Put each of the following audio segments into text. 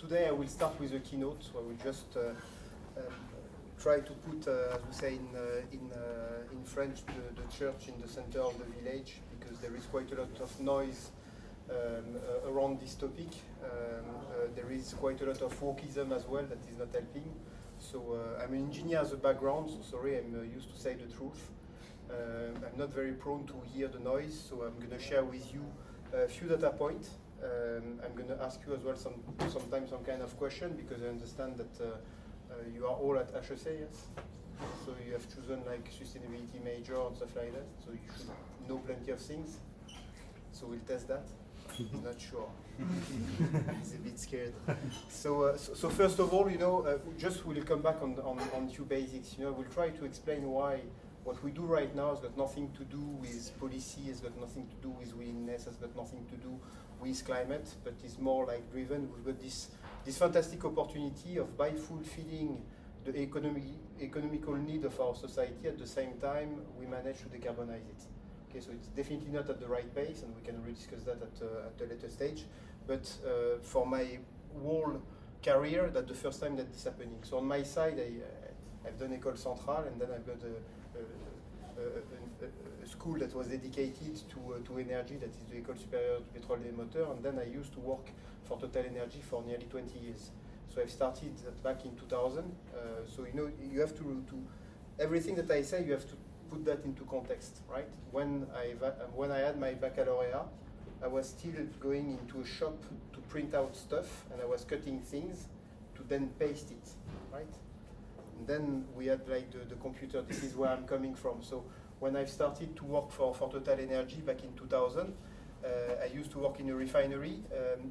today I will start with a keynote, so I will just try to put, as we say in French, the church in the center of the village, because there is quite a lot of noise around this topic. There is quite a lot of wokeism as well that is not helping. So I'm an engineer as a background, so sorry, I'm used to say the truth. I'm not very prone to hear the noise, so I'm going to share with you a few data points. I'm going to ask you as well sometimes some kind of question, because I understand that you are all at HEC, yes? So you have chosen like sustainability major and stuff like that, so you should know plenty of things. So we'll test that. He's not sure. He's a bit scared. So first of all, just we'll come back on few basics. We'll try to explain why what we do right now has got nothing to do with policy, has got nothing to do with willingness, has got nothing to do with climate, but is more like driven. We've got this fantastic opportunity of by fulfilling the economical need of our society, at the same time we manage to decarbonize it. Okay, so it's definitely not at the right pace, and we can rediscuss that at a later stage. But for my whole career, that's the first time that is happening. So on my side, I've done École Centrale, and then I've got a school that was dedicated to energy, that is the École Supérieure du Pétrole et des Moteurs, and then I used to work for Total Energy for nearly 20 years. So I've started back in 2000. So you have to everything that I say, you have to put that into context, right? When I had my baccalaureate, I was still going into a shop to print out stuff, and I was cutting things to then paste it, right? And then we had like the computer. This is where I'm coming from. So when I started to work for Total Energy back in 2000, I used to work in a refinery,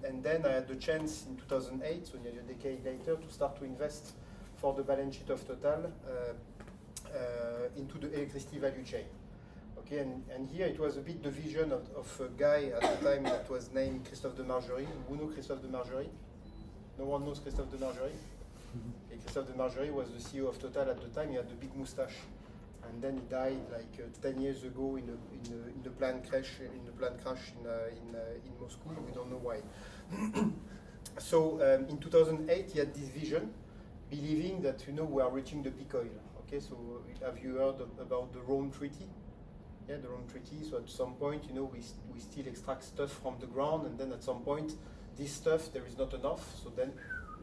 and then I had the chance in 2008, so nearly a decade later, to start to invest for the balance sheet of Total into the electricity value chain. Okay, and here it was a bit the vision of a guy at the time that was named Christophe de Margerie. Who knows Christophe de Margerie? No one knows Christophe de Margerie? Okay, Christophe de Margerie was the CEO of Total at the time. He had the big moustache, and then he died like 10 years ago in the plane crash in Moscow. We don't know why. So in 2008 he had this vision, believing that we are reaching the peak oil. Okay, so have you heard about the Rome Treaty? Yeah, the Rome Treaty. So at some point, we still extract stuff from the ground, and then at some point, this stuff there is not enough. So then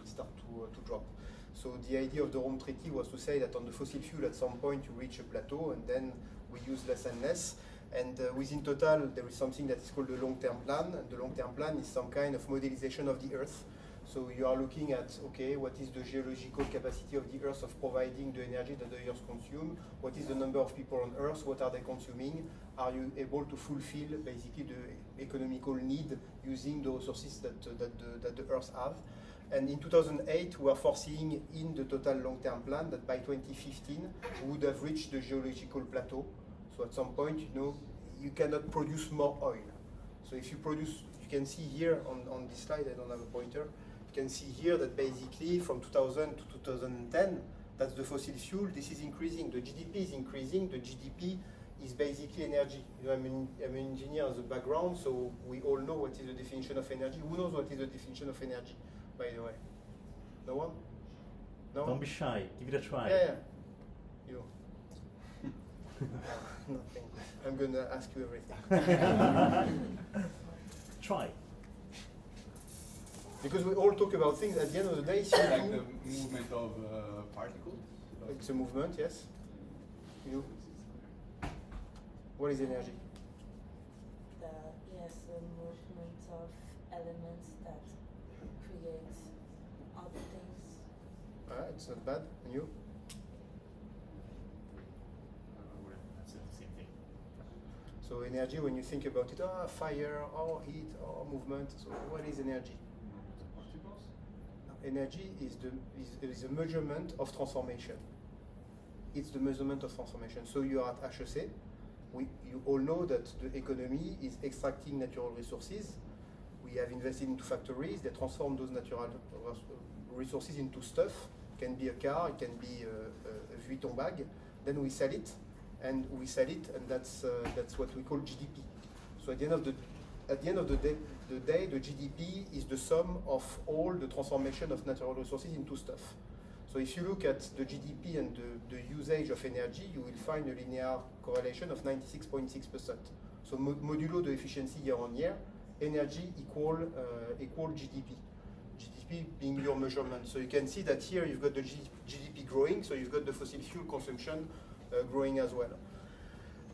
it starts to drop. So the idea of the Rome Treaty was to say that on the fossil fuel, at some point you reach a plateau, and then we use less and less. And within Total, there is something that is called the long-term plan. And the long-term plan is some kind of modelization of the Earth. So you are looking at, okay, what is the geological capacity of the Earth of providing the energy that the Earth consumes? What is the number of people on Earth? What are they consuming? Are you able to fulfill basically the economical need using the resources that the Earth have? And in 2008, we are foreseeing in the Total long-term plan that by 2015, we would have reached the geological plateau. So at some point, you cannot produce more oil. So if you produce, you can see here on this slide, I don't have a pointer, you can see here that basically from 2000 to 2010, that's the fossil fuel, this is increasing, the GDP is increasing, the GDP is basically energy. I'm an engineer as a background, so we all know what is the definition of energy. Who knows what is the definition of energy, by the way? No one? No? Don't be shy, give it a try. Yeah. You. Nothing. I'm going to ask you everything. Try. Because we all talk about things, at the end of the day, CO2, like the movement of particles? It's a movement, yes. What is energy? Yes, the movement of elements that create other things. Alright, it's not bad. And you? That's the same thing. So energy, when you think about it, fire, or heat, or movement. So what is energy? Particles? No, energy is a measurement of transformation. It's the measurement of transformation. So you are at HEC. You all know that the economy is extracting natural resources. We have invested into factories that transform those natural resources into stuff. It can be a car, it can be a Vuitton bag. Then we sell it, and that's what we call GDP. So at the end of at the end of the day, the GDP is the sum of all the transformation of natural resources into stuff. So if you look at the GDP and the usage of energy, you will find a linear correlation of 96.6%. So modulo the efficiency year on year, energy equal GDP. GDP being your measurement. So you can see that here you've got the GDP growing, so you've got the fossil fuel consumption growing as well.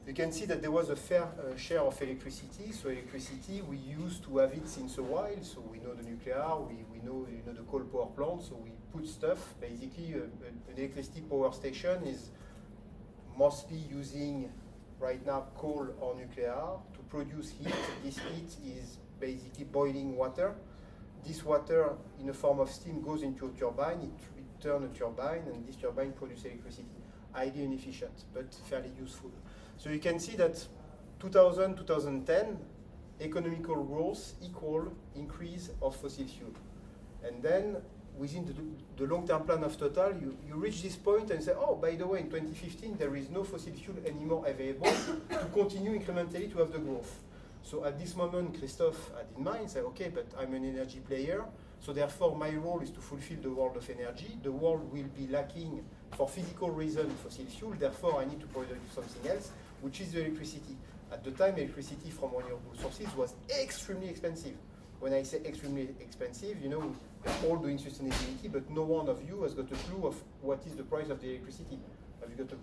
You can see that there was a fair share of electricity. So electricity, we used to have it since a while. So we know the nuclear, we know the coal power plant. So we put stuff. Basically, an electricity power station is mostly using right now coal or nuclear to produce heat. This heat is basically boiling water. This water, in the form of steam, goes into a turbine. It turns a turbine, and this turbine produces electricity. Highly inefficient, but fairly useful. So you can see that 2000-2010, economical growth equal increase of fossil fuel. And then within the long-term plan of Total, you reach this point and say, oh, by the way, in 2015, there is no fossil fuel anymore available to continue incrementally to have the growth. So at this moment, Christophe had in mind, say, okay, but I'm an energy player, so therefore my role is to fulfill the world of energy. The world will be lacking for physical reasons fossil fuel, therefore I need to produce something else, which is the electricity. At the time, electricity from renewable sources was extremely expensive. When I say extremely expensive, you know, we're all doing sustainability, but no one of you has got a clue of what is the price of the electricity. Have you got a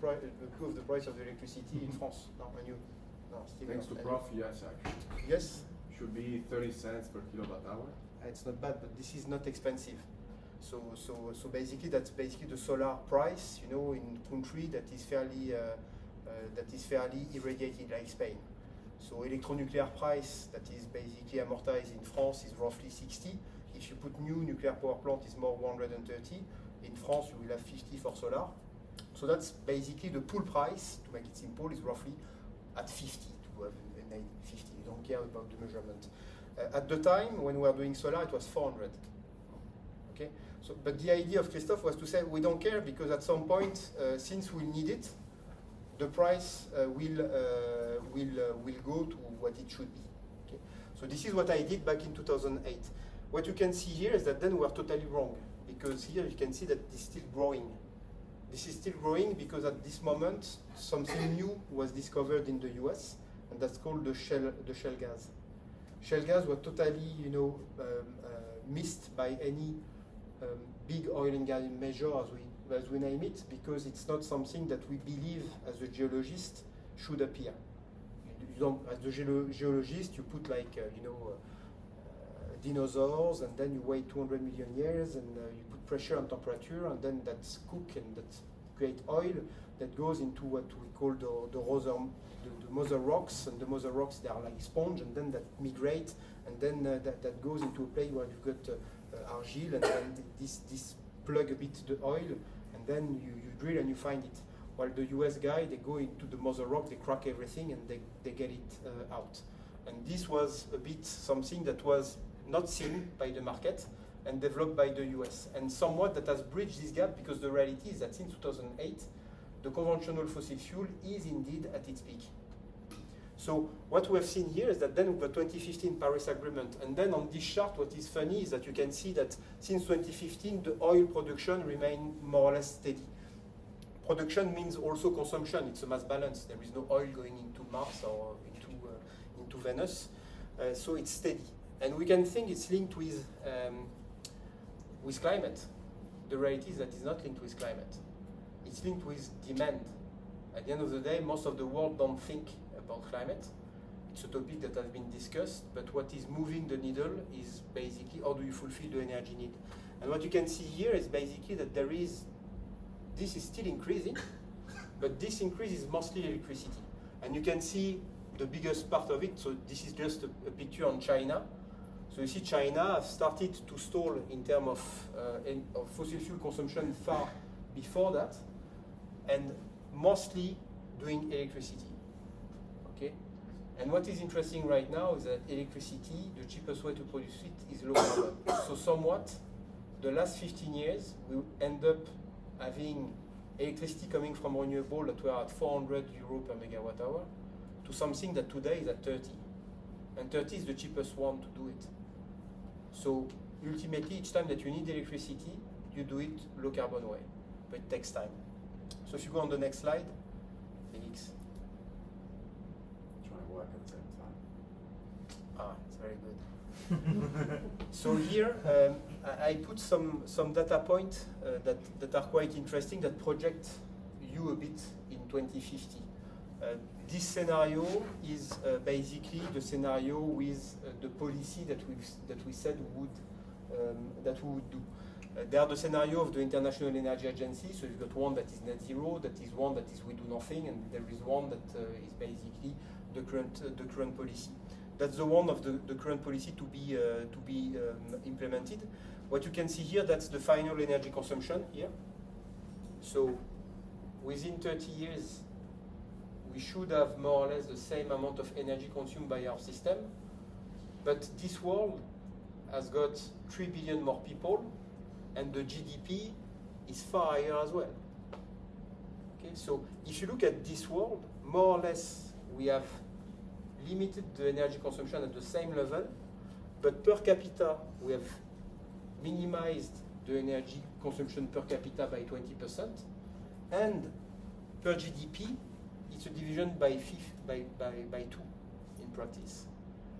clue of the price of the electricity in France? No, and you? No, still Thanks to not. Prof, yes, actually. Yes? Should be 30 cents per kilowatt hour. It's not bad, but this is not expensive. So basically, that's basically the solar price, you know, in country that is fairly irradiated, like Spain. So electronuclear price that is basically amortized in France is roughly 60. If you put new nuclear power plant, it's more 130. In France, you will have 50 for solar. So that's basically the pool price, to make it simple, is roughly at 50, to have a 50. You don't care about the measurement. At the time, when we were doing solar, it was 400. Okay? So, but the idea of Christophe was to say, we don't care because at some point, since we need it, the price will go to what it should be. Okay? So this is what I did back in 2008. What you can see here is that then we are totally wrong, because here you can see that it's still growing. This is still growing because at this moment something new was discovered in the US, and that's called the shale gas. Shale gas was totally, you know, missed by any big oil and gas measure as we name it, because it's not something that we believe as a geologist should appear. You don't, as a geologist, you put like dinosaurs, and then you wait 200 million years, and you put pressure and temperature, and then that's cook and that create oil that goes into what we call the mother rocks, and the mother rocks, they are like sponge, and then that migrate, and then that goes into a place where you've got argile, and then this plug a bit the oil, and then you drill and you find it. While the US guy, they go into the mother rock, they crack everything, and they get it out. And this was a bit something that was not seen by the market and developed by the US. And somewhat that has bridged this gap, because the reality is that since 2008, the conventional fossil fuel is indeed at its peak. So what we have seen here is that then the 2015 Paris Agreement, and then on this chart what is funny is that you can see that since 2015 the oil production remained more or less steady. Production means also consumption, it's a mass balance. There is no oil going into Mars or into Venus, so it's steady. And we can think it's linked with climate. The reality is that it's not linked with climate. It's linked with demand. At the end of the day, most of the world don't think about climate. It's a topic that has been discussed, but what is moving the needle is basically how do you fulfill the energy need. And what you can see here is basically that this is still increasing, but this increase is mostly electricity. And you can see the biggest part of it, so this is just a picture on China. So you see China has started to stall in terms of fossil fuel consumption far before that, and mostly doing electricity. Okay? And what is interesting right now is that electricity, the cheapest way to produce it is low carbon. So somewhat, the last 15 years, we end up having electricity coming from renewable that were at 400 euro per megawatt hour to something that today is at 30. and 30 is the cheapest one to do it. So ultimately, each time that you need electricity, you do it low carbon way, but it takes time. So if you go on the next slide, Felix. Try and work at the same time. Ah, it's very good. So here I put some data points that are quite interesting that project you a bit in 2050. This scenario is basically the scenario with the policy that we said that we would do. They are the scenario of the International Energy Agency. So you've got one that is net zero, that is one that is we do nothing, and there is one that is basically the current policy. That's the one of the current policy to be implemented. What you can see here, that's the final energy consumption here. So within 30 years, we should have more or less the same amount of energy consumed by our system. But this world has got 3 billion more people, and the GDP is far higher as well. Okay, so if you look at this world, more or less we have limited the energy consumption at the same level, but per capita we have minimized the energy consumption per capita by 20%, and per GDP it's a division by 2 in practice.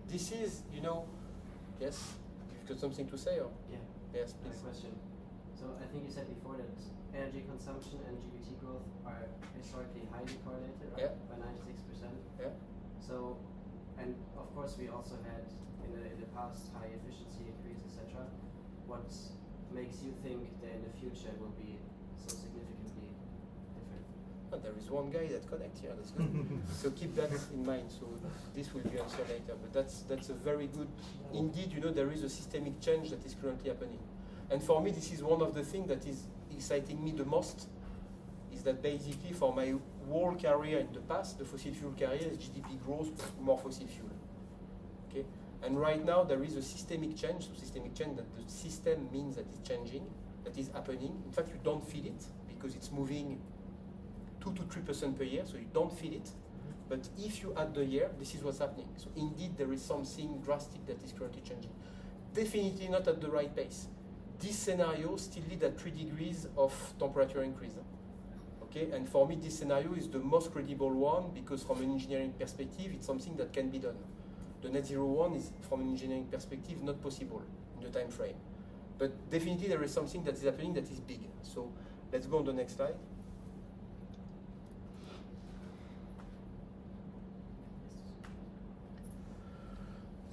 This is, yes, you've got something to say, or? Yeah. Yes, please. Question. So I think you said before that energy consumption and GDP growth are historically highly correlated, right? Yeah. By 96%. Yeah. So, and of course we also had in the past high efficiency increase, etc. What makes you think that in the future will be so significantly different? Oh, there is one guy that connects here. That's good. So keep that in mind. So this will be answered later. But that's a very good. Indeed, there is a systemic change that is currently happening. And for me, this is one of the things that is exciting me the most. Is that basically for my whole career in the past, the fossil fuel career, is GDP growth, more fossil fuel. Okay. And right now there is a systemic change. So systemic change that the system means that it's changing, that is happening. In fact, you don't feel it because it's moving 2 to 3% per year, so you don't feel it. But if you add the year, this is what's happening. So indeed, there is something drastic that is currently changing. Definitely not at the right pace. This scenario still leads at 3 degrees of temperature increase. Okay, and for me, this scenario is the most credible one because from an engineering perspective, it's something that can be done. The net zero one is, from an engineering perspective, not possible in the time frame. But definitely, there is something that is happening that is big. So let's go on the next slide.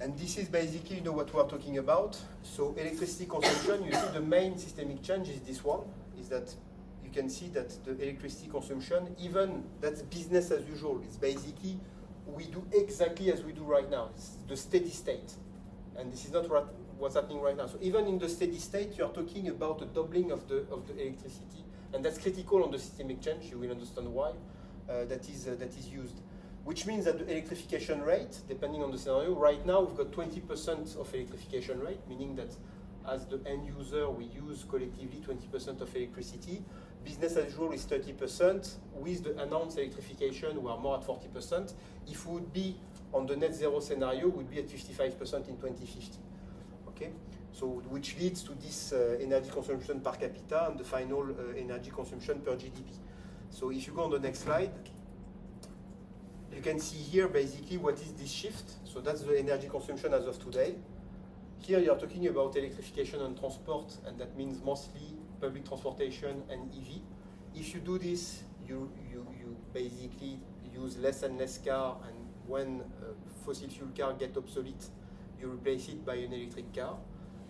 And this is basically what we are talking about. So electricity consumption, you see the main systemic change is this one, is that you can see that the electricity consumption, even that's business as usual. It's basically, we do exactly as we do right now. It's the steady state. And this is not what's happening right now. So even in the steady state, you are talking about a doubling of the electricity. And that's critical on the systemic change. You will understand why that is used. Which means that the electrification rate, depending on the scenario, right now we've got 20% of electrification rate, meaning that as the end user we use collectively 20% of electricity. Business as usual is 30%. With the announced electrification, we are more at 40%. If we would be on the net zero scenario, we would be at 55% in 2050. Okay, so which leads to this energy consumption per capita and the final energy consumption per GDP. So if you go on the next slide, you can see here basically what is this shift. So that's the energy consumption as of today. Here you're talking about electrification and transport, and that means mostly public transportation and EV. If you do this, you basically use less and less car, and when fossil fuel car get obsolete, you replace it by an electric car.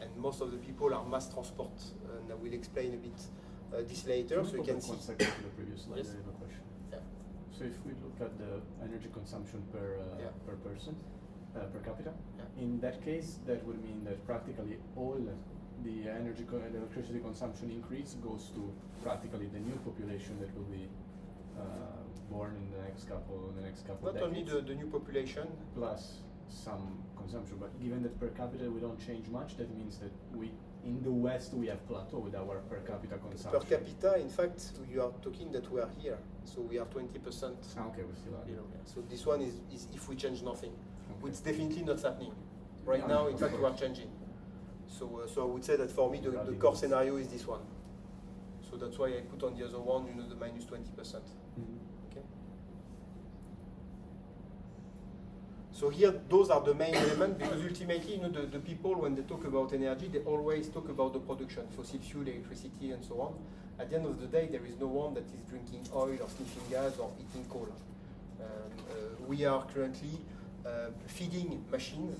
And most of the people are mass transport, and I will explain a bit this later. So you can see. 1 second to the previous slide. Yes. I have a question. Yeah. So if we look at the energy consumption per person, per capita, in that case, that would mean that practically all the electricity consumption increase goes to practically the new population that will be born in the next couple Not decades. only the new population. Plus some consumption, but given that per capita we don't change much, that means that in the West we have plateaued our per capita consumption. Per capita, in fact, you are talking that we are here. So we are 20%. Okay, we still are. So this one is if we change nothing. It's definitely not happening. Right now, in fact, we are changing. So I would say that for me, the core scenario is this one. So that's why I put on the other one, the minus 20%. Okay. So here, those are the main elements, because ultimately, the people, when they talk about energy, they always talk about the production, fossil fuel, electricity, and so on. At the end of the day, there is no one that is drinking oil or sniffing gas or eating coal. We are currently feeding machines,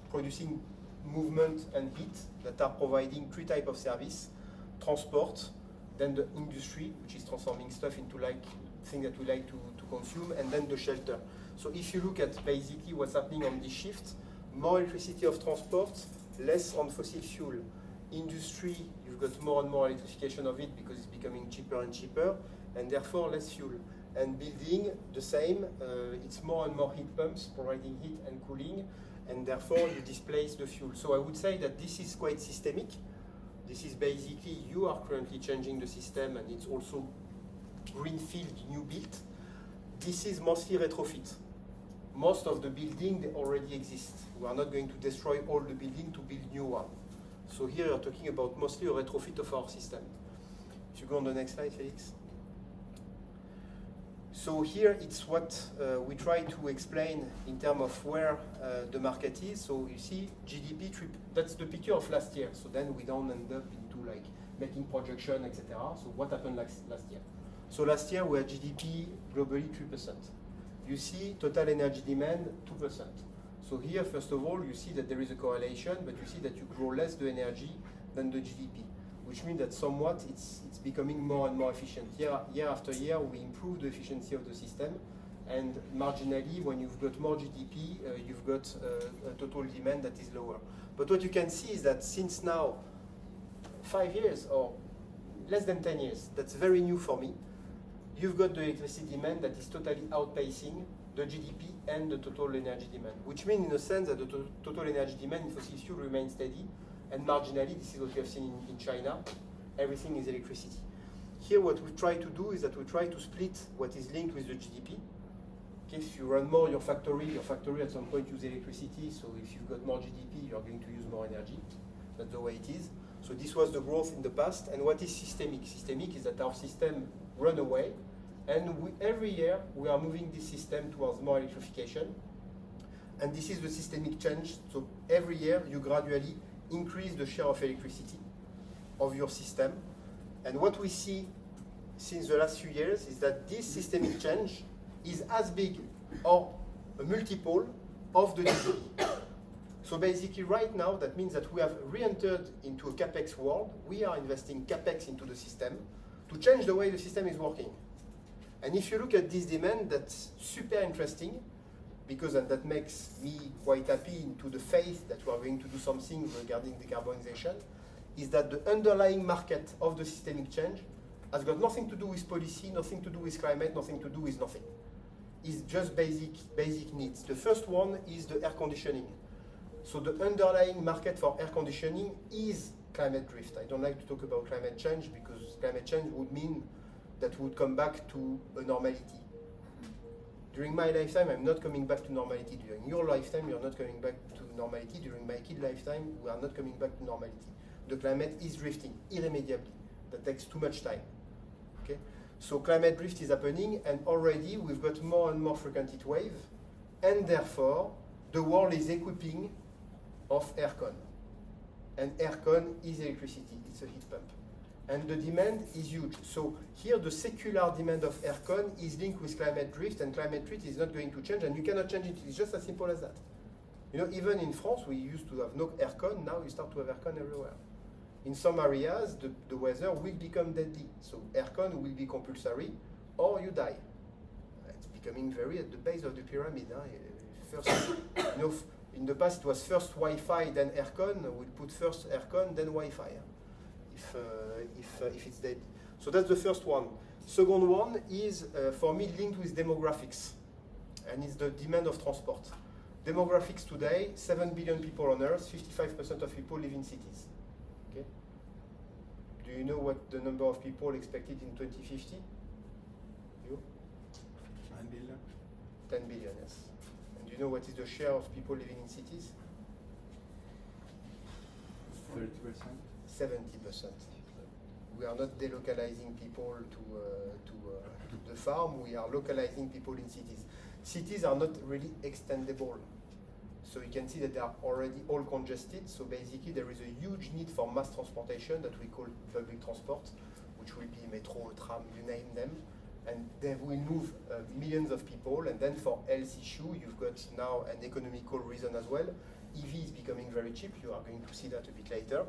producing movement and heat that are providing three types of service: transport, then the industry, which is transforming stuff into things that we like to consume, and then the shelter. So if you look at basically what's happening on this shift, more electricity of transport, less on fossil fuel. Industry, you've got more and more electrification of it because it's becoming cheaper and cheaper, and therefore less fuel. And building, the same, it's more and more heat pumps providing heat and cooling, and therefore you displace the fuel. So I would say that this is quite systemic. This is basically, you are currently changing the system, and it's also greenfield, new build. This is mostly retrofit. Most of the building, they already exist. We are not going to destroy all the building to build new one. So here you're talking about mostly a retrofit of our system. If you go on the next slide, Felix. So here it's what we try to explain in terms of where the market is. So you see GDP, that's the picture of last year. So then we don't end up into like making projection, etc. So what happened last year? So last year we had GDP globally 3%. You see total energy demand 2%. So here, first of all, you see that there is a correlation, but you see that you grow less the energy than the GDP, which means that somewhat it's becoming more and more efficient. Year after year, we improve the efficiency of the system, and marginally, when you've got more GDP, you've got a total demand that is lower. But what you can see is that since now 5 years, or less than 10 years, that's very new for me, you've got the electricity demand that is totally outpacing the GDP and the total energy demand, which means in a sense that the total energy demand in fossil fuel remains steady, and marginally, this is what we have seen in China, everything is electricity. Here what we try to do is that we try to split what is linked with the GDP. Okay, if you run more your factory at some point uses electricity, so if you've got more GDP, you're going to use more energy. That's the way it is. So this was the growth in the past, and what is systemic? Systemic is that our system run away, and every year we are moving this system towards more electrification, and this is the systemic change. So every year you gradually increase the share of electricity of your system, and what we see since the last few years is that this systemic change is as big or a multiple of the GDP. So basically right now that means that we have re-entered into a capex world. We are investing capex into the system to change the way the system is working. And if you look at this demand, that's super interesting, because and that makes me quite happy into the faith that we are going to do something regarding decarbonization, is that the underlying market of the systemic change has got nothing to do with policy, nothing to do with climate, nothing to do with nothing. It's just basic needs. The first one is the air conditioning. So the underlying market for air conditioning is climate drift. I don't like to talk about climate change because climate change would mean that we would come back to a normality. During my lifetime, I'm not coming back to normality. During your lifetime, you're not coming back to normality. During my kid's lifetime, we are not coming back to normality. The climate is drifting irremediably. That takes too much time. Okay? So climate drift is happening, and already we've got more and more frequent heat wave, and therefore the world is equipping of aircon. And aircon is electricity, it's a heat pump. And the demand is huge. So here the secular demand of aircon is linked with climate drift, and climate drift is not going to change, and you cannot change it. It's just as simple as that. You know, even in France, we used to have no aircon, now you start to have aircon everywhere. In some areas, the weather will become deadly. So aircon will be compulsory, or you die. It's becoming very at the base of the pyramid. First, you know, in the past, it was first Wi-Fi, then aircon. We'll put first aircon, then Wi-Fi. If it's dead. So that's the first one. Second one is, for me, linked with demographics, and it's the demand of transport. Demographics today, 7 billion people on Earth, 55% of people live in cities. Okay? Do you know what the number of people expected in 2050? You? 9 billion. 10 billion, yes. And do you know what is the share of people living in cities? 30%. 70%. We are not delocalizing people to the farm, we are localizing people in cities. Cities are not really extendable. So you can see that they are already all congested. So basically there is a huge need for mass transportation that we call public transport, which will be metro, tram, you name them. And they will move millions of people. And then for health issue, you've got now an economical reason as well. EV is becoming very cheap. You are going to see that a bit later.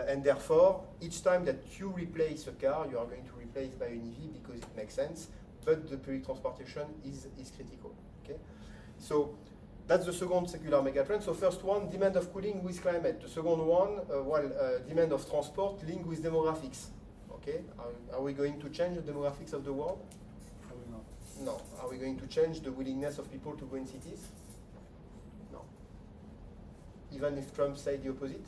And therefore, each time that you replace a car, you are going to replace by an EV because it makes sense. But the public transportation is critical. Okay? So that's the second secular megatrend. So first one, demand of cooling with climate. The second one, demand of transport linked with demographics. Okay? Are we going to change the demographics of the world? Probably not. No. Are we going to change the willingness of people to go in cities? No. Even if Trump said the opposite?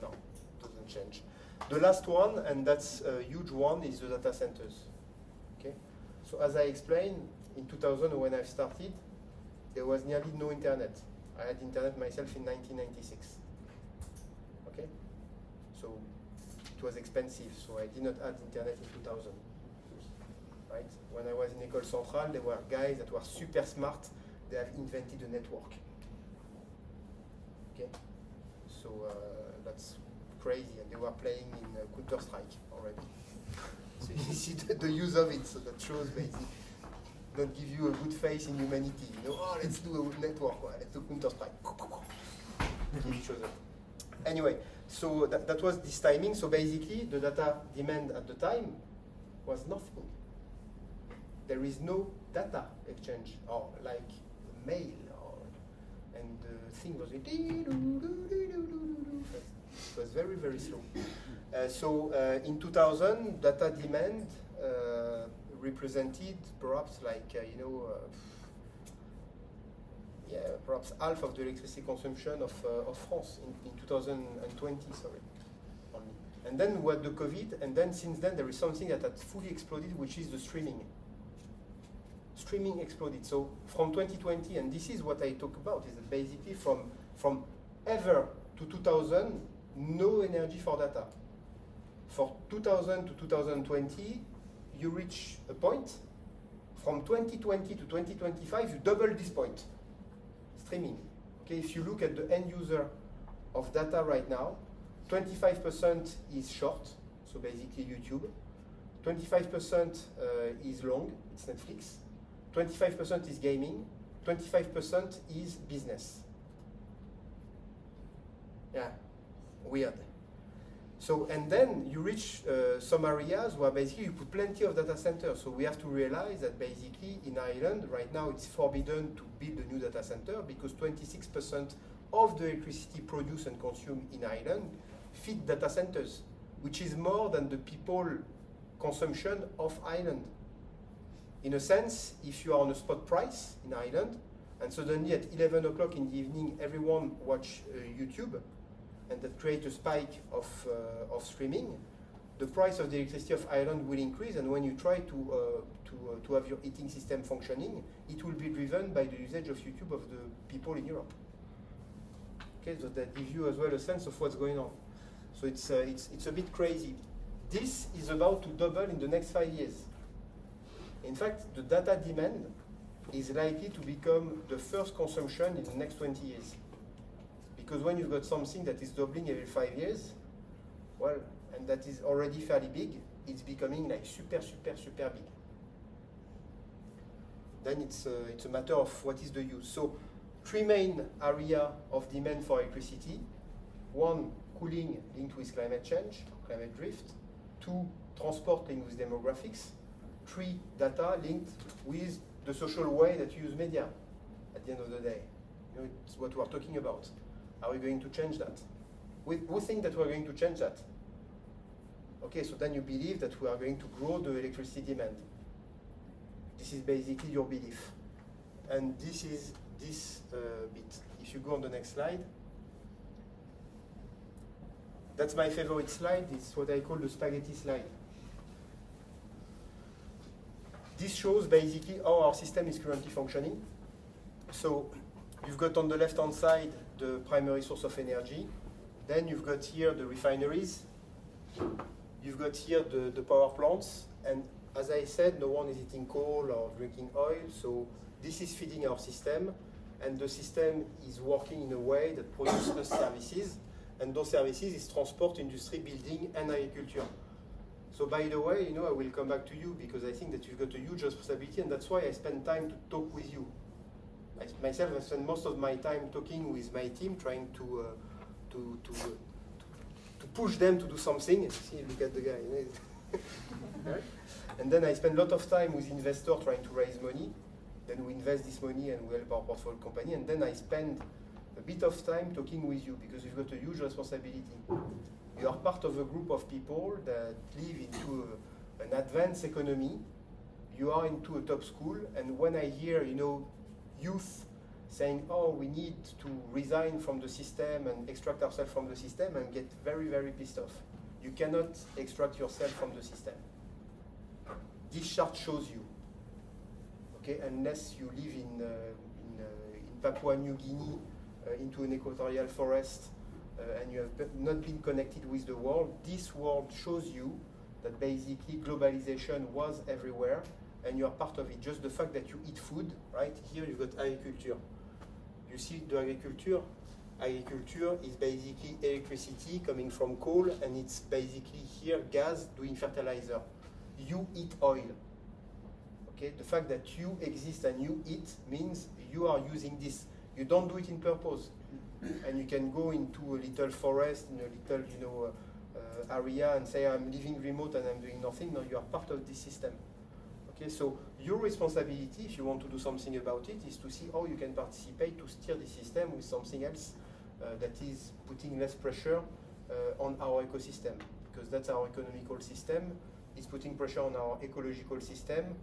No, doesn't change. The last one, and that's a huge one, is the data centers. Okay? So as I explained, in 2000 when I started, there was nearly no internet. I had internet myself in 1996. Okay? So it was expensive, so I did not have internet in 2000. Right? When I was in École Centrale, there were guys that were super smart. They have invented a network. Okay? So that's crazy, and they were playing in Counter-Strike already. So you see the use of it, so that shows basically not give you a good face in humanity. You know, oh, let's do a network, let's do Counter-Strike. Kill each other. Anyway, so that was this timing. So basically, the data demand at the time was nothing. There is no data exchange, or like mail, and the thing was it was very, very slow. So in 2000, data demand represented perhaps like, perhaps half of the electricity consumption of France in 2020, sorry. Only. And then we had the COVID, and then since then there is something that had fully exploded, which is the streaming. Streaming exploded. So from 2020, and this is what I talk about, is that basically from ever to 2000, no energy for data. For 2000 to 2020, you reach a point. From 2020 to 2025, you double this point. Streaming. Okay, if you look at the end user of data right now, 25% is short, so basically YouTube. 25% is long, it's Netflix. 25% is gaming. 25% is business. Yeah, weird. So, and then you reach some areas where basically you put plenty of data centers. So we have to realize that basically in Ireland, right now it's forbidden to build a new data center because 26% of the electricity produced and consumed in Ireland feed data centers, which is more than the people consumption of Ireland. In a sense, if you are on a spot price in Ireland, and suddenly at 11 o'clock in the evening, everyone watch YouTube, and that creates a spike of streaming, the price of the electricity of Ireland will increase, and when you try to have your heating system functioning, it will be driven by the usage of YouTube of the people in Europe. Okay, so that gives you as well a sense of what's going on. So it's a bit crazy. This is about to double in the next 5 years. In fact, the data demand is likely to become the first consumption in the next 20 years. Because when you've got something that is doubling every 5 years, well, and that is already fairly big, it's becoming like super, super, super big. Then it's a matter of what is the use. So, three main areas of demand for electricity. One, cooling linked with climate change, climate drift. Two, transport linked with demographics. Three, data linked with the social way that you use media at the end of the day. You know, it's what we're talking about. Are we going to change that? Who think that we're going to change that? Okay, so then you believe that we are going to grow the electricity demand. This is basically your belief. And this is this bit. If you go on the next slide, that's my favorite slide. It's what I call the spaghetti slide. This shows basically how our system is currently functioning. So you've got on the left-hand side the primary source of energy. Then you've got here the refineries. You've got here the power plants. And as I said, no one is eating coal or drinking oil. So this is feeding our system. And the system is working in a way that produces services. And those services is transport, industry, building, and agriculture. So by the way, I will come back to you because I think that you've got a huge responsibility, and that's why I spend time to talk with you. Myself, I spend most of my time talking with my team, trying to push them to do something. See, look at the guy. Right? And then I spend a lot of time with investors trying to raise money. Then we invest this money and we help our portfolio company. And then I spend a bit of time talking with you because you've got a huge responsibility. You are part of a group of people that live into an advanced economy. You are into a top school, and when I hear, youth saying, "Oh, we need to resign from the system and extract ourselves from the system," and get very, very pissed off. You cannot extract yourself from the system. This chart shows you. Okay, unless you live in Papua New Guinea, into an equatorial forest. And you have not been connected with the world, this world shows you that basically globalization was everywhere and you are part of it. Just the fact that you eat food, right? Here you've got agriculture. You see the agriculture? Agriculture is basically electricity coming from coal, and it's basically here gas doing fertilizer. You eat oil. Okay? The fact that you exist and you eat means you are using this. You don't do it in purpose. And you can go into a little forest, in a little area and say, I'm living remote and I'm doing nothing. No, you are part of this system. Okay, so your responsibility, if you want to do something about it, is to see how you can participate to steer the system with something else that is putting less pressure on our ecosystem. Because that's our economical system. It's putting pressure on our ecological system.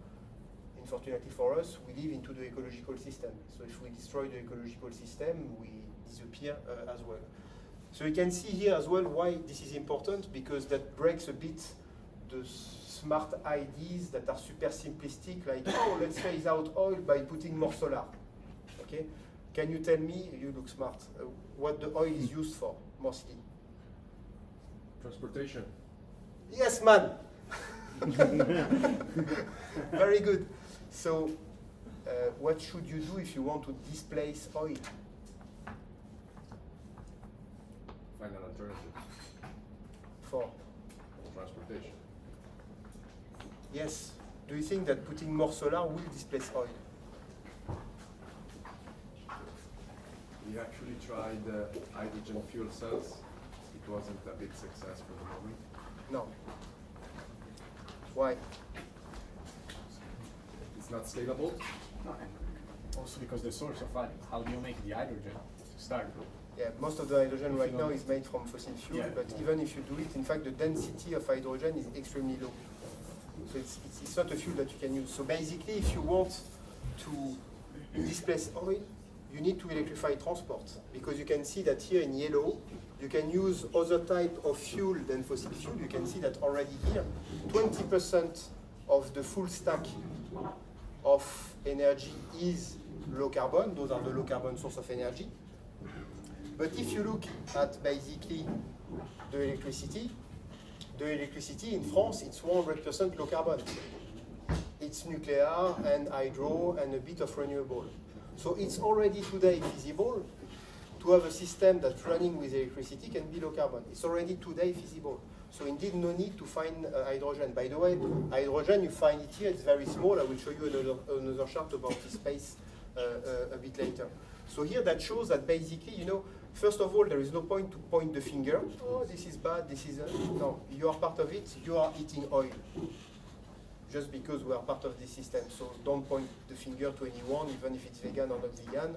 Unfortunately for us, we live into the ecological system. So if we destroy the ecological system, we disappear as well. So you can see here as well why this is important, because that breaks a bit the smart ideas that are super simplistic, like, oh, let's phase out oil by putting more solar. Okay? Can you tell me, you look smart, what the oil is used for, mostly? Transportation. Yes, man! Very good. So, what should you do if you want to displace oil? Find an alternative. For? Transportation. Yes. Do you think that putting more solar will displace oil? We actually tried hydrogen fuel cells. It wasn't a big success for the moment. No. Why? It's not scalable. No, and also because the source of how do you make the hydrogen to start with? Yeah, most of the hydrogen right now is made from fossil fuel, Yeah. but even if you do it, in fact, the density of hydrogen is extremely low. So it's not a fuel that you can use. So basically, if you want to displace oil, you need to electrify transport, because you can see that here in yellow, you can use other type of fuel than fossil fuel. You can see that already here, 20% of the full stack of energy is low carbon. Those are the low carbon source of energy. But if you look at basically the electricity in France, it's 100% low carbon. It's nuclear and hydro and a bit of renewable. So it's already today feasible to have a system that's running with electricity can be low carbon. It's already today feasible. So indeed, no need to find hydrogen. By the way, hydrogen, you find it here, it's very small. I will show you another chart about this space a bit later. So here that shows that basically, first of all, there is no point to point the finger. Oh, this is bad, this is... No, you are part of it, you are eating oil. Just because we are part of this system. So don't point the finger to anyone, even if it's vegan or not vegan.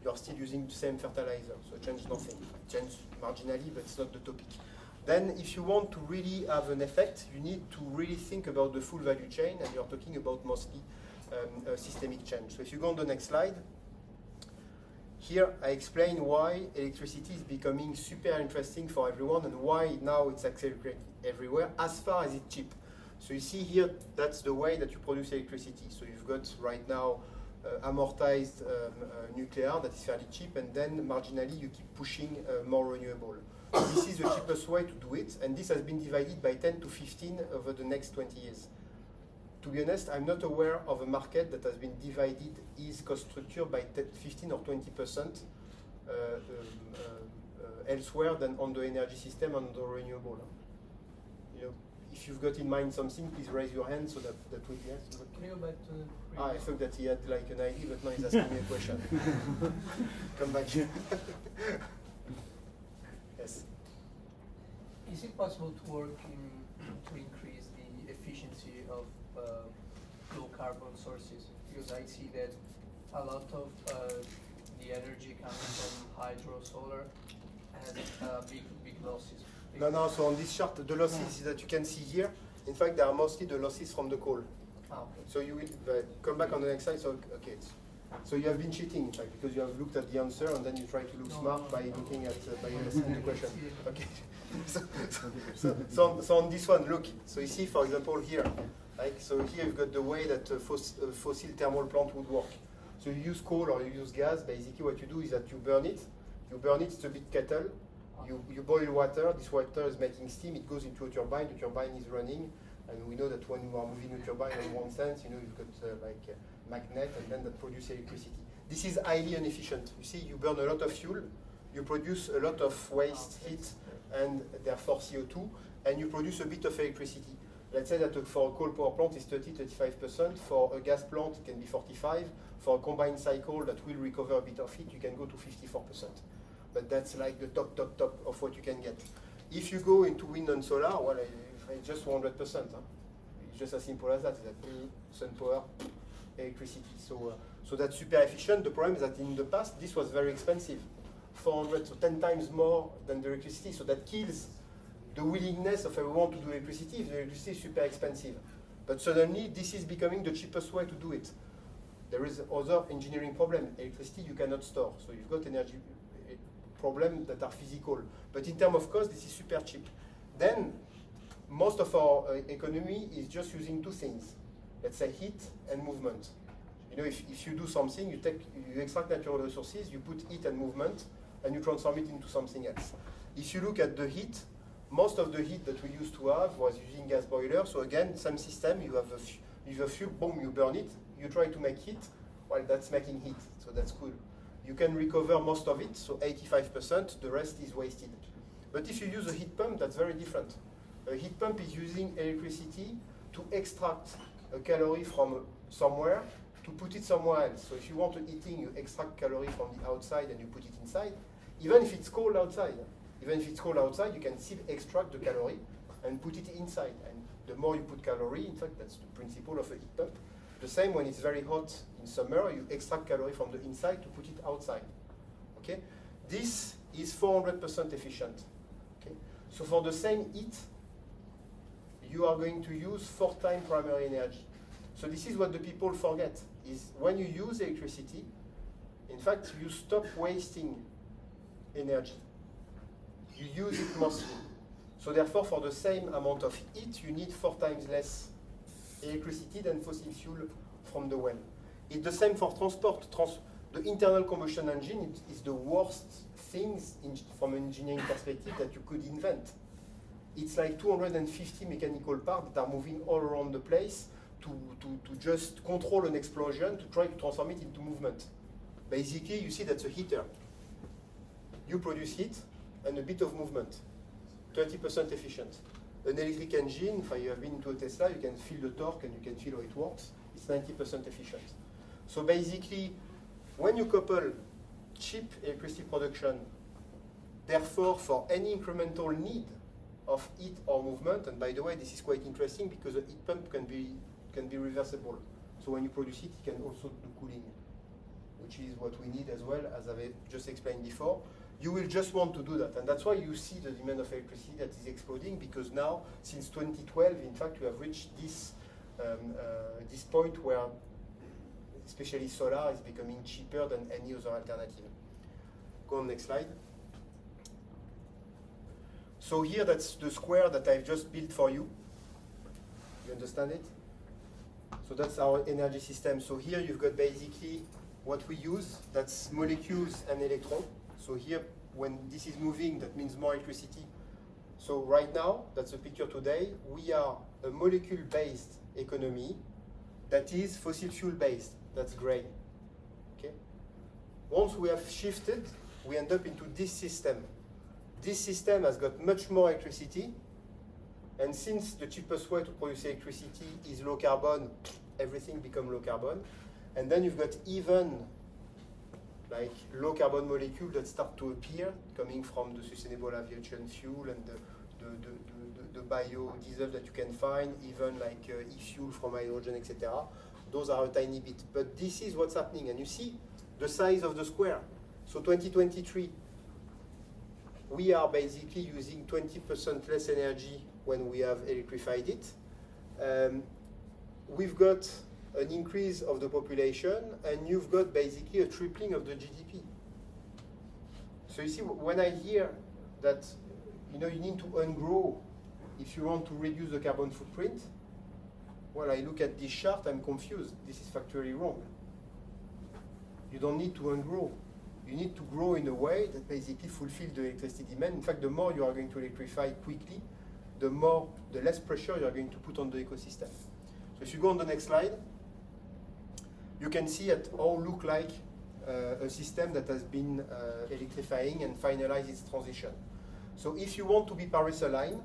You are still using the same fertilizer, so it changes nothing. It changes marginally, but it's not the topic. Then if you want to really have an effect, you need to really think about the full value chain, and you're talking about mostly systemic change. So if you go on the next slide, here I explain why electricity is becoming super interesting for everyone and why now it's accelerating everywhere as far as it's cheap. So you see here, that's the way that you produce electricity. So you've got right now amortized nuclear that is fairly cheap, and then marginally you keep pushing more renewable. This is the cheapest way to do it, and this has been divided by 10 to 15 over the next 20 years. To be honest, I'm not aware of a market that has been divided its cost structure by 15 or 20% elsewhere than on the energy system and the renewable. You know, if you've got in mind something, please raise your hand so that will be asked. Can you go back to the I thought that he had like an idea, but now he's asking me a question. Come back. Yes. Is it possible to work to increase the efficiency of low carbon sources? Because I see that a lot of the energy coming from hydro, solar has big losses. No, so on this chart, the losses that you can see here, in fact, they are mostly the losses from the coal. Ah, okay. So you will come back on the next slide. So okay, so you have been cheating, in fact, because you have looked at the answer and then you try to look smart by looking at by asking the question. Okay. So on this one, look. So you see, for example, here, like so here you've got the way that fossil thermal plant would work. So you use coal or you use gas. Basically, what you do is that you burn it. You burn it. It's a bit kettle. You boil water. This water is making steam. It goes into a turbine. The turbine is running. And we know that when you are moving a turbine in one sense, you know, you've got like a magnet and then that produces electricity. This is highly inefficient. You see, you burn a lot of fuel, you produce a lot of waste heat and therefore CO2, and you produce a bit of electricity. Let's say that for a coal power plant it's 30-35%, for a gas plant it can be 45%, for a combined cycle that will recover a bit of heat, you can go to 54%. But that's like the top of what you can get. If you go into wind and solar, well, it's just 100%. Huh? It's just as simple as that. Sun power, electricity. So that's super efficient. The problem is that in the past, this was very expensive. 400, so 10 times more than the electricity. So that kills the willingness of everyone to do electricity if the electricity is super expensive. But suddenly, this is becoming the cheapest way to do it. There is other engineering problem. Electricity you cannot store. So you've got energy problems that are physical. But in terms of cost, this is super cheap. Then, most of our economy is just using two things. Let's say heat and movement. You know, if you do something, you extract natural resources, you put heat and movement, and you transform it into something else. If you look at the heat, most of the heat that we used to have was using gas boilers. So again, same system, you have a fuel, boom, you burn it, you try to make heat, well, that's making heat, so that's cool. You can recover most of it, so 85%, the rest is wasted. But if you use a heat pump, that's very different. A heat pump is using electricity to extract a calorie from somewhere to put it somewhere else. So if you want eating, you extract calorie from the outside and you put it inside. Even if it's cold outside, you can still extract the calorie and put it inside. And the more you put calorie, in fact, that's the principle of a heat pump. The same when it's very hot in summer, you extract calorie from the inside to put it outside. Okay? This is 400% efficient. Okay? So for the same heat, you are going to use 4 times primary energy. So this is what the people forget, is when you use electricity, in fact, you stop wasting energy. You use it mostly. So therefore, for the same amount of heat, you need 4 times less electricity than fossil fuel from the well. It's the same for transport. The internal combustion engine is the worst things from an engineering perspective that you could invent. It's like 250 mechanical parts that are moving all around the place to just control an explosion, to try to transform it into movement. Basically, you see that's a heater. You produce heat and a bit of movement, 30% efficient. An electric engine, if you have been to a Tesla, you can feel the torque and you can feel how it works. It's 90% efficient. So basically, when you couple cheap electricity production, therefore for any incremental need of heat or movement, and by the way, this is quite interesting because a heat pump can be reversible. So when you produce heat, it can also do cooling, which is what we need as well, as I've just explained before. You will just want to do that, and that's why you see the demand of electricity that is exploding, because now, since 2012, in fact, we have reached this point where especially solar is becoming cheaper than any other alternative. Go on next slide. So here, that's the square that I've just built for you. You understand it? So that's our energy system. So here you've got basically what we use, that's molecules and electrons. So here, when this is moving, that means more electricity. So right now, that's the picture today, we are a molecule-based economy that is fossil fuel-based, that's gray. Okay? Once we have shifted, we end up into this system. This system has got much more electricity, and since the cheapest way to produce electricity is low carbon, everything becomes low carbon. And then you've got even like low carbon molecules that start to appear, coming from the sustainable aviation fuel and the biodiesel that you can find, even like e-fuel from hydrogen, etc. Those are a tiny bit. But this is what's happening. And you see the size of the square. So 2023, we are basically using 20% less energy when we have electrified it. We've got an increase of the population, and you've got basically a tripling of the GDP. So you see, when I hear that you need to ungrow if you want to reduce the carbon footprint, well, I look at this chart, I'm confused. This is factually wrong. You don't need to ungrow. You need to grow in a way that basically fulfills the electricity demand. In fact, the more you are going to electrify quickly, the less pressure you are going to put on the ecosystem. So if you go on the next slide, you can see it all look like a system that has been electrifying and finalized its transition. So if you want to be Paris aligned,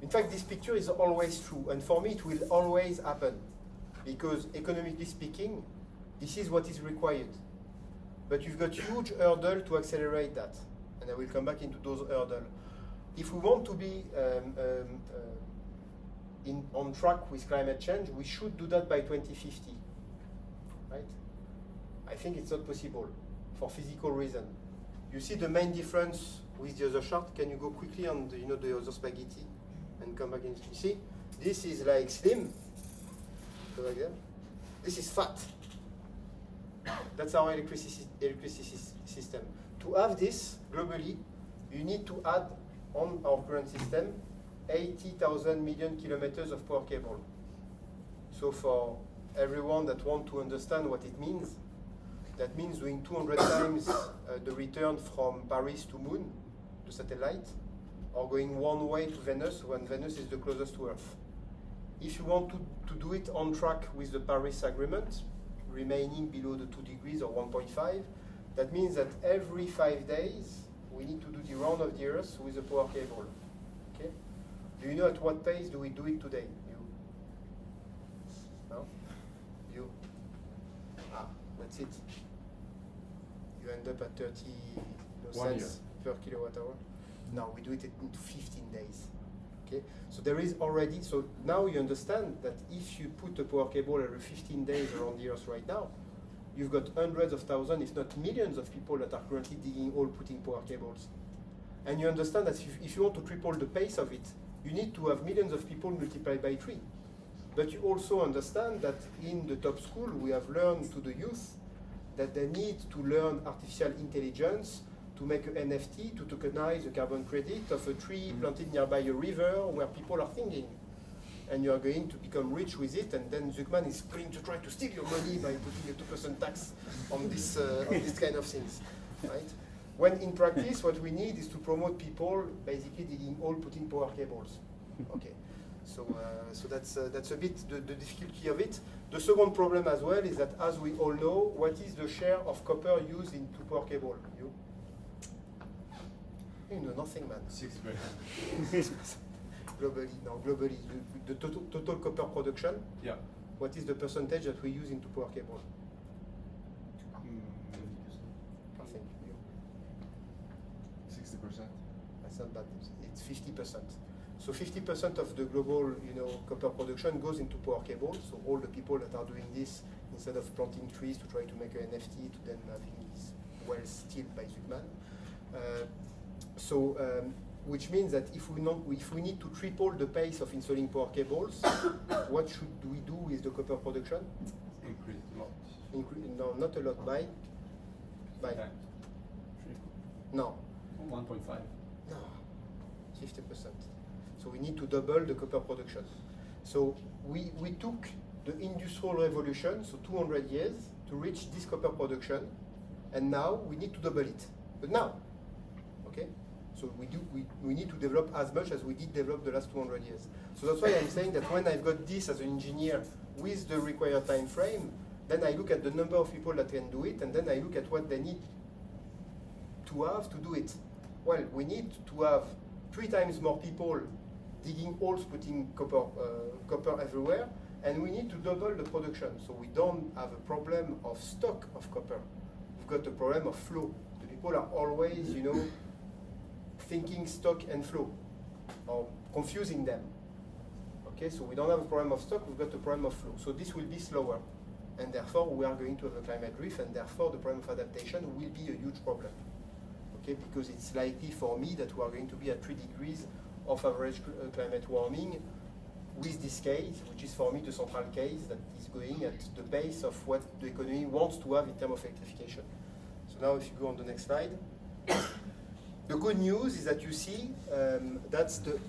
in fact, this picture is always true, and for me it will always happen, because economically speaking, this is what is required. But you've got huge hurdle to accelerate that, and I will come back into those hurdles. If we want to be on track with climate change, we should do that by 2050, right? I think it's not possible for physical reason. You see the main difference with the other chart. Can you go quickly on the other spaghetti and come back in? You see, this is like slim. Go like that. This is fat. That's our electricity system. To have this globally, you need to add on our current system 80,000 million kilometers of power cable. So for everyone that wants to understand what it means, that means doing 200 times the return from Paris to Moon, to satellite, or going one way to Venus when Venus is the closest to Earth. If you want to do it on track with the Paris Agreement, remaining below the 2 degrees or 1.5, that means that every 5 days we need to do the round of the Earth with a power cable. Okay? Do you know at what pace do we do it today? You? No? You? Ah, that's it. You end up at 30 cents per kilowatt hour. No, we do it into 15 days. Okay? So there is already, so now you understand that if you put a power cable every 15 days around the Earth right now, you've got hundreds of thousands, if not millions of people that are currently digging hole putting power cables. And you understand that if you want to triple the pace of it, you need to have millions of people multiplied by 3. But you also understand that in the top school, we have learned to the youth that they need to learn artificial intelligence to make an NFT to tokenize a carbon credit of a tree planted nearby a river where people are thinking. And you are going to become rich with it, and then Zuckman is going to try to steal your money by putting a 2% tax on this kind of things, right? When in practice, what we need is to promote people basically digging hole, putting power cables. Okay, so that's a bit the difficulty of it. The second problem as well is that, as we all know, what is the share of copper used into power cable? You know nothing, man. 6%. Globally, no, globally, the total copper production. Yeah. What is the percentage that we use into power cable? Nothing. 60%. That's not bad. It's 50%. So 50% of the global, copper production goes into power cables. So all the people that are doing this, instead of planting trees to try to make an NFT, to then having these wells stilled by Zuckman. Which means that if we need to triple the pace of installing power cables, what should we do with the copper production? Increase a lot. No, not a lot. By? No. 1.5. No. 50%. So we need to double the copper production. So we took the industrial revolution, so 200 years, to reach this copper production, and now we need to double it. But now, okay? So we need to develop as much as we did develop the last 200 years. So that's why I'm saying that when I've got this as an engineer with the required time frame, then I look at the number of people that can do it, and then I look at what they need to have to do it. Well, we need to have 3 times more people digging holes, putting copper everywhere, and we need to double the production. So we don't have a problem of stock of copper. We've got a problem of flow. The people are always, you know, thinking stock and flow, or confusing them. Okay, so we don't have a problem of stock, we've got a problem of flow. So this will be slower, and therefore we are going to have a climate drift, and therefore the problem of adaptation will be a huge problem. Okay, because it's likely for me that we are going to be at 3 degrees of average climate warming with this case, which is for me the central case that is going at the pace of what the economy wants to have in terms of electrification. So now if you go on the next slide. The good news is that you see that's the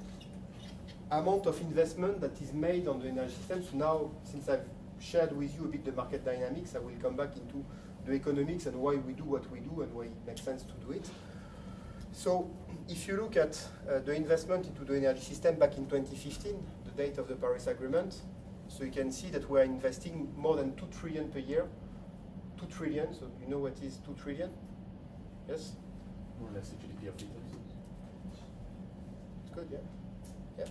amount of investment that is made on the energy system. So now, since I've shared with you a bit the market dynamics, I will come back into the economics and why we do what we do and why it makes sense to do it. So if you look at the investment into the energy system back in 2015, the date of the Paris Agreement, so you can see that we are investing more than 2 trillion per year. 2 trillion, so you know what is 2 trillion? Yes? More or less the GDP of Italy. It's good, yeah? Yeah.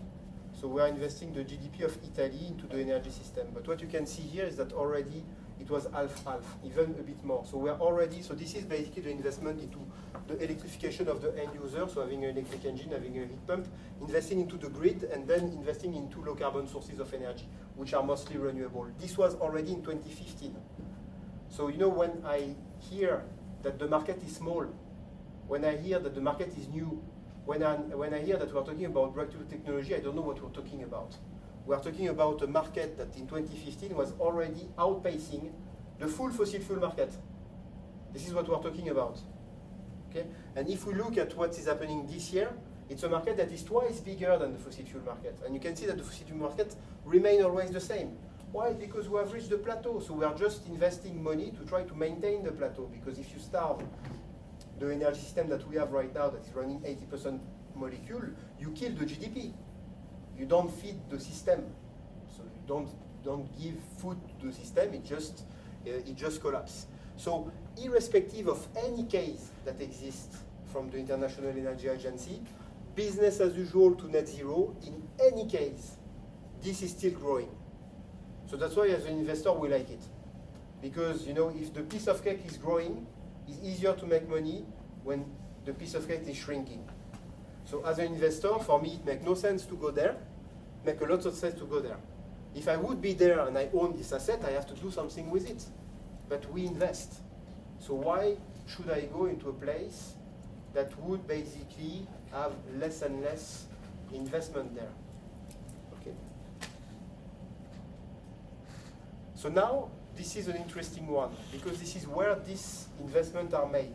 So we are investing the GDP of Italy into the energy system. But what you can see here is that already it was half-half, even a bit more. So we are already, so this is basically the investment into the electrification of the end user, so having an electric engine, having a heat pump, investing into the grid, and then investing into low carbon sources of energy, which are mostly renewable. This was already in 2015. So you know, when I hear that the market is small, when I hear that the market is new, when I hear that we're talking about breakthrough technology, I don't know what we're talking about. We are talking about a market that in 2015 was already outpacing the full fossil fuel market. This is what we're talking about. Okay? And if we look at what is happening this year, it's a market that is twice bigger than the fossil fuel market. And you can see that the fossil fuel market remains always the same. Why? Because we have reached the plateau. So we are just investing money to try to maintain the plateau. Because if you starve the energy system that we have right now that is running 80% molecule, you kill the GDP. You don't feed the system. So you don't give food to the system, it just collapses. So irrespective of any case that exists from the International Energy Agency, business as usual to net zero, in any case, this is still growing. So that's why as an investor we like it. Because you know, if the piece of cake is growing, it's easier to make money when the piece of cake is shrinking. So as an investor, for me, it makes no sense to go there, make a lot of sense to go there. If I would be there and I own this asset, I have to do something with it. But we invest. So why should I go into a place that would basically have less and less investment there? Okay. So now, this is an interesting one, because this is where these investments are made.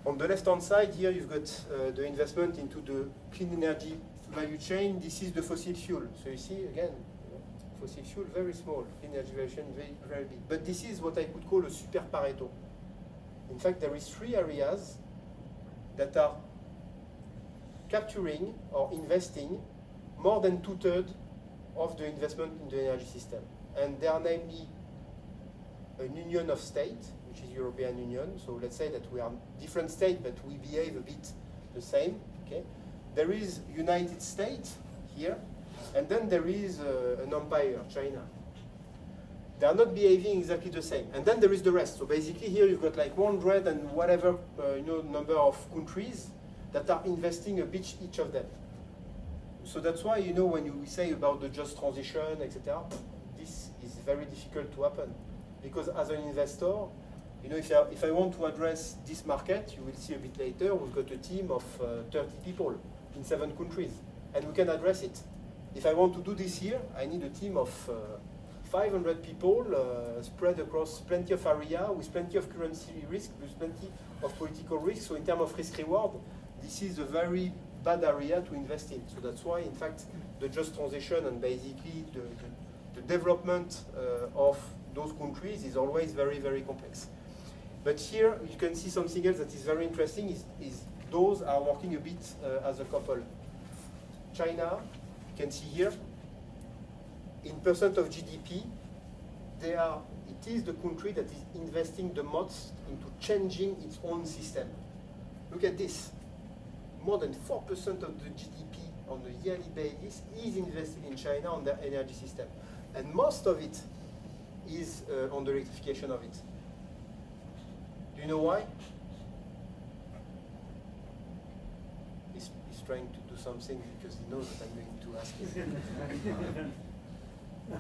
On the left-hand side here, you've got the investment into the clean energy value chain. This is the fossil fuel. So you see, again, fossil fuel, very small. Clean energy value chain, very, very big. But this is what I could call a super Pareto. In fact, there is 3 areas that are capturing or investing more than 2/3 of the investment in the energy system. And they are namely an union of states, which is European Union. So let's say that we are different states, but we behave a bit the same. Okay? There is United States here, and then there is an empire, China. They are not behaving exactly the same. And then there is the rest. So basically here you've got like 100 and whatever number of countries that are investing a bit each of them. So that's why, you know, when we say about the just transition, etc., this is very difficult to happen. Because as an investor, you know, if I want to address this market, you will see a bit later, we've got a team of 30 people in 7 countries, and we can address it. If I want to do this here, I need a team of 500 people spread across plenty of area, with plenty of currency risk, with plenty of political risk. So in terms of risk-reward, this is a very bad area to invest in. So that's why, in fact, the just transition and basically development of those countries is always very, very complex. But here you can see something else that is very interesting, is those are working a bit as a couple. China, you can see here, in percent of GDP, it is the country that is investing the most into changing its own system. Look at this. More than 4% of the GDP on a yearly basis is invested in China on their energy system. And most of it is on the electrification of it. Do you know why? He's trying to do something because he knows that I'm going to ask him.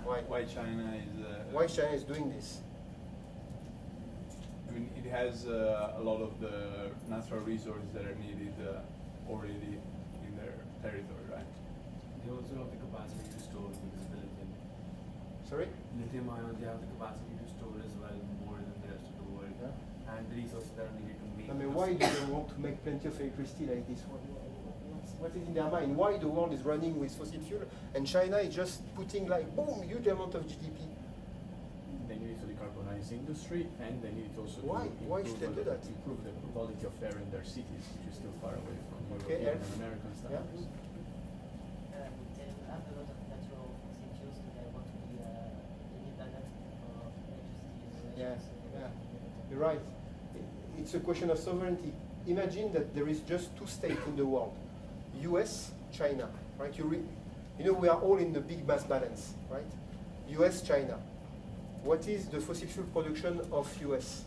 Why China is... why China is doing this? I mean, it has a lot of the natural resources that are needed already in their territory, right? They also have the capacity to store visibility. Sorry? Lithium ion, they have the capacity to store as well more than the rest of the world. Yeah. And the resources that are needed to make. I mean, why do they want to make plenty of electricity like this? What is in their mind? Why the world is running with fossil fuel and China is just putting like, boom, huge amount of GDP? They need to decarbonize industry, and they need also Why? to Why should they do that? improve the quality of air in their cities, which is still far away from Okay, European Elf. and American standards. They have a lot of natural fossil fuels, so they want to be independent of electricity Yeah, generation. yeah. You're right. It's a question of sovereignty. Imagine that there is just two states in the world, US, China, right? You know, we are all in the big mass balance, right? US, China. What is the fossil fuel production of US?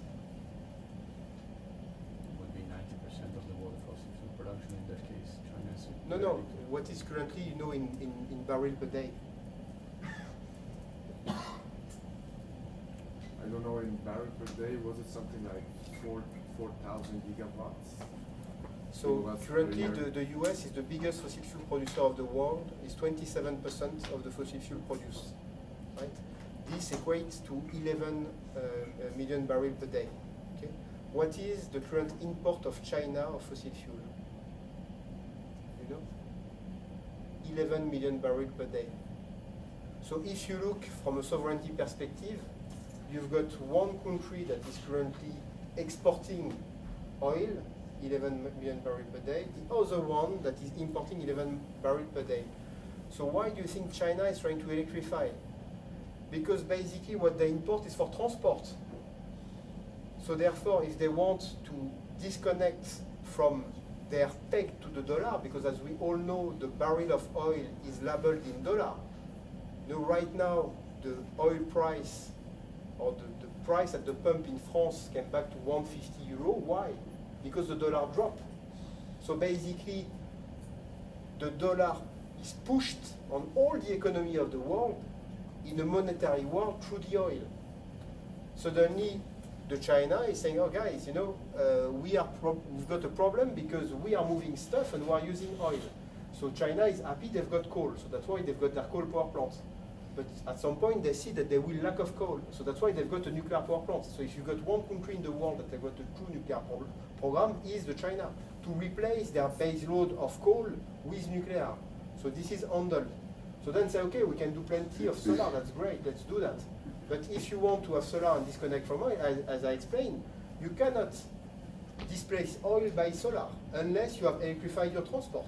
Would be 90% of the world fossil fuel production in that case. China is No, no. What is currently, you know, in barrel per day? I don't know, in barrel per day, was it something like 4,000 gigawatts? So Gigawatts per currently year. the US is the biggest fossil fuel producer of the world, is 27% of the fossil fuel produced, right? This equates to 11 million barrels per day, okay? What is the current import of China of fossil fuel? You know? 11 million barrels per day. So if you look from a sovereignty perspective, you've got one country that is currently exporting oil, 11 million barrels per day, the other one that is importing 11 barrels per day. So why do you think China is trying to electrify? Because basically what they import is for transport. So therefore, if they want to disconnect from their peg to the dollar, because as we all know, the barrel of oil is labeled in dollar. You know, right now, the oil price or the price at the pump in France came back to 150 euro. Why? Because the dollar dropped. So basically, the dollar is pushed on all the economy of the world in a monetary world through the oil. Suddenly, the China is saying, oh guys, you know, we've got a problem because we are moving stuff and we are using oil. So China is happy they've got coal, so that's why they've got their coal power plants. But at some point they see that they will lack of coal, so that's why they've got a nuclear power plant. So if you've got one country in the world that they've got a true nuclear program, is the China, to replace their base load of coal with nuclear. So this is handled. So then say, okay, we can do plenty of solar, that's great, let's do that. But if you want to have solar and disconnect from oil, as I explained, you cannot displace oil by solar unless you have electrified your transport.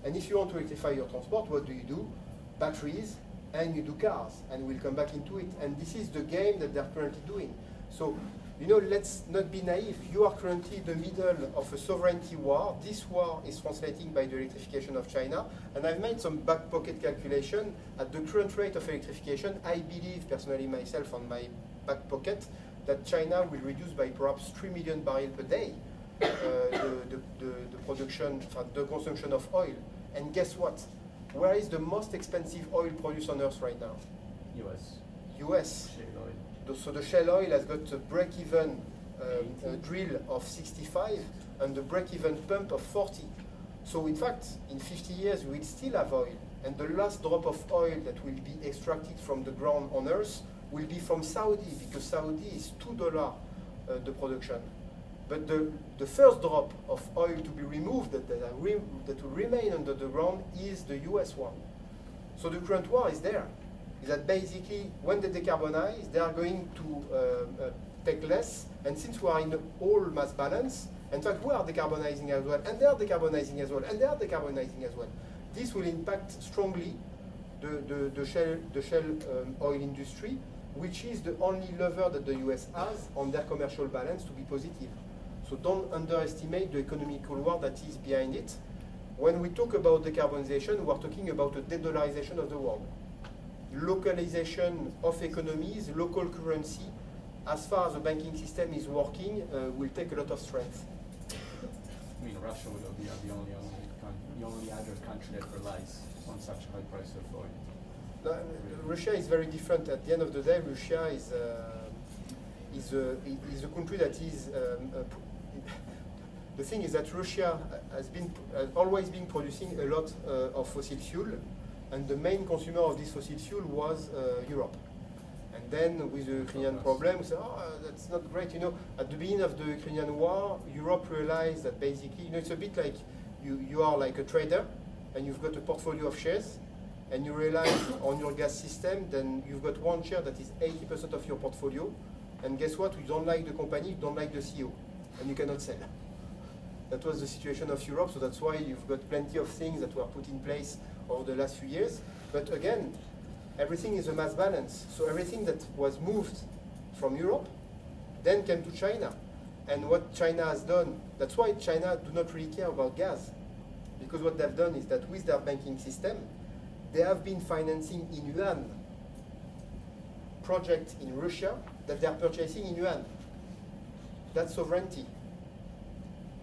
And if you want to electrify your transport, what do? Batteries, and you do cars, and we'll come back into it. And this is the game that they're currently doing. So, you know, let's not be naive. You are currently in the middle of a sovereignty war. This war is translating by the electrification of China. And I've made some back pocket calculation. At the current rate of electrification, I believe personally myself on my back pocket that China will reduce by perhaps 3 million barrels per day the production, the consumption of oil. And guess what? Where is the most expensive oil produced on Earth right now? US. US. Shale oil. So the shale oil has got a break-even drill of 65 and the break-even pump of 40. So in fact, in 50 years, we will still have oil. And the last drop of oil that will be extracted from the ground on Earth will be from Saudi, because Saudi is $2 the production. But the first drop of oil to be removed that will remain under the ground is the US one. So the current war is there. is that basically when they decarbonize, they are going to take less. And since we are in all mass balance, in fact, we are decarbonizing as well, and they are decarbonizing as well, and they are decarbonizing as well. This will impact strongly the shale oil industry, which is the only lever that the US has on their commercial balance to be positive. So don't underestimate the economical war that is behind it. When we talk about decarbonization, we're talking about a de-dollarization of the world. Localization of economies, local currency, as far as the banking system is working, will take a lot of strength. I mean, Russia would be the only other country that relies on such high price of oil. No, Russia is very different. At the end of the day, Russia is a country that is. The thing is that Russia has always been producing a lot of fossil fuel, and the main consumer of this fossil fuel was Europe. And then with the Ukrainian problem, we said, oh, that's not great. You know, at the beginning of the Ukrainian war, Europe realized that basically, you know, it's a bit like you are like a trader, and you've got a portfolio of shares, and you rely on your gas system, then you've got one share that is 80% of your portfolio, and guess what? You don't like the company, you don't like the CEO, and you cannot sell. That was the situation of Europe, so that's why you've got plenty of things that were put in place over the last few years. But again, everything is a mass balance. So everything that was moved from Europe then came to China. And what China has done, that's why China do not really care about gas. Because what they've done is that with their banking system, they have been financing in yuan projects in Russia that they are purchasing in yuan. That's sovereignty.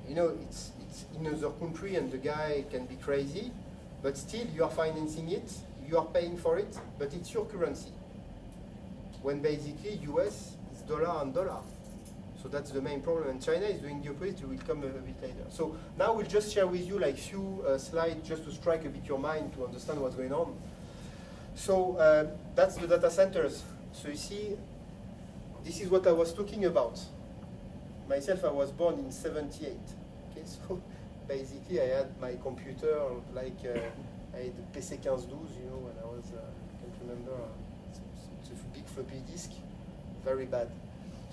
You know, it's in another country and the guy can be crazy, but still you are financing it, you are paying for it, but it's your currency. When basically US is dollar and dollar. So that's the main problem, and China is doing the opposite. It will come a bit later. So now we'll just share with you like few slides just to strike a bit your mind to understand what's going on. So that's the data centers. So you see, this is what I was talking about. Myself, I was born in '78. Okay, so basically I had my computer like I had the PC 1512, you know, when I was, I can't remember, it's a big floppy disk, very bad.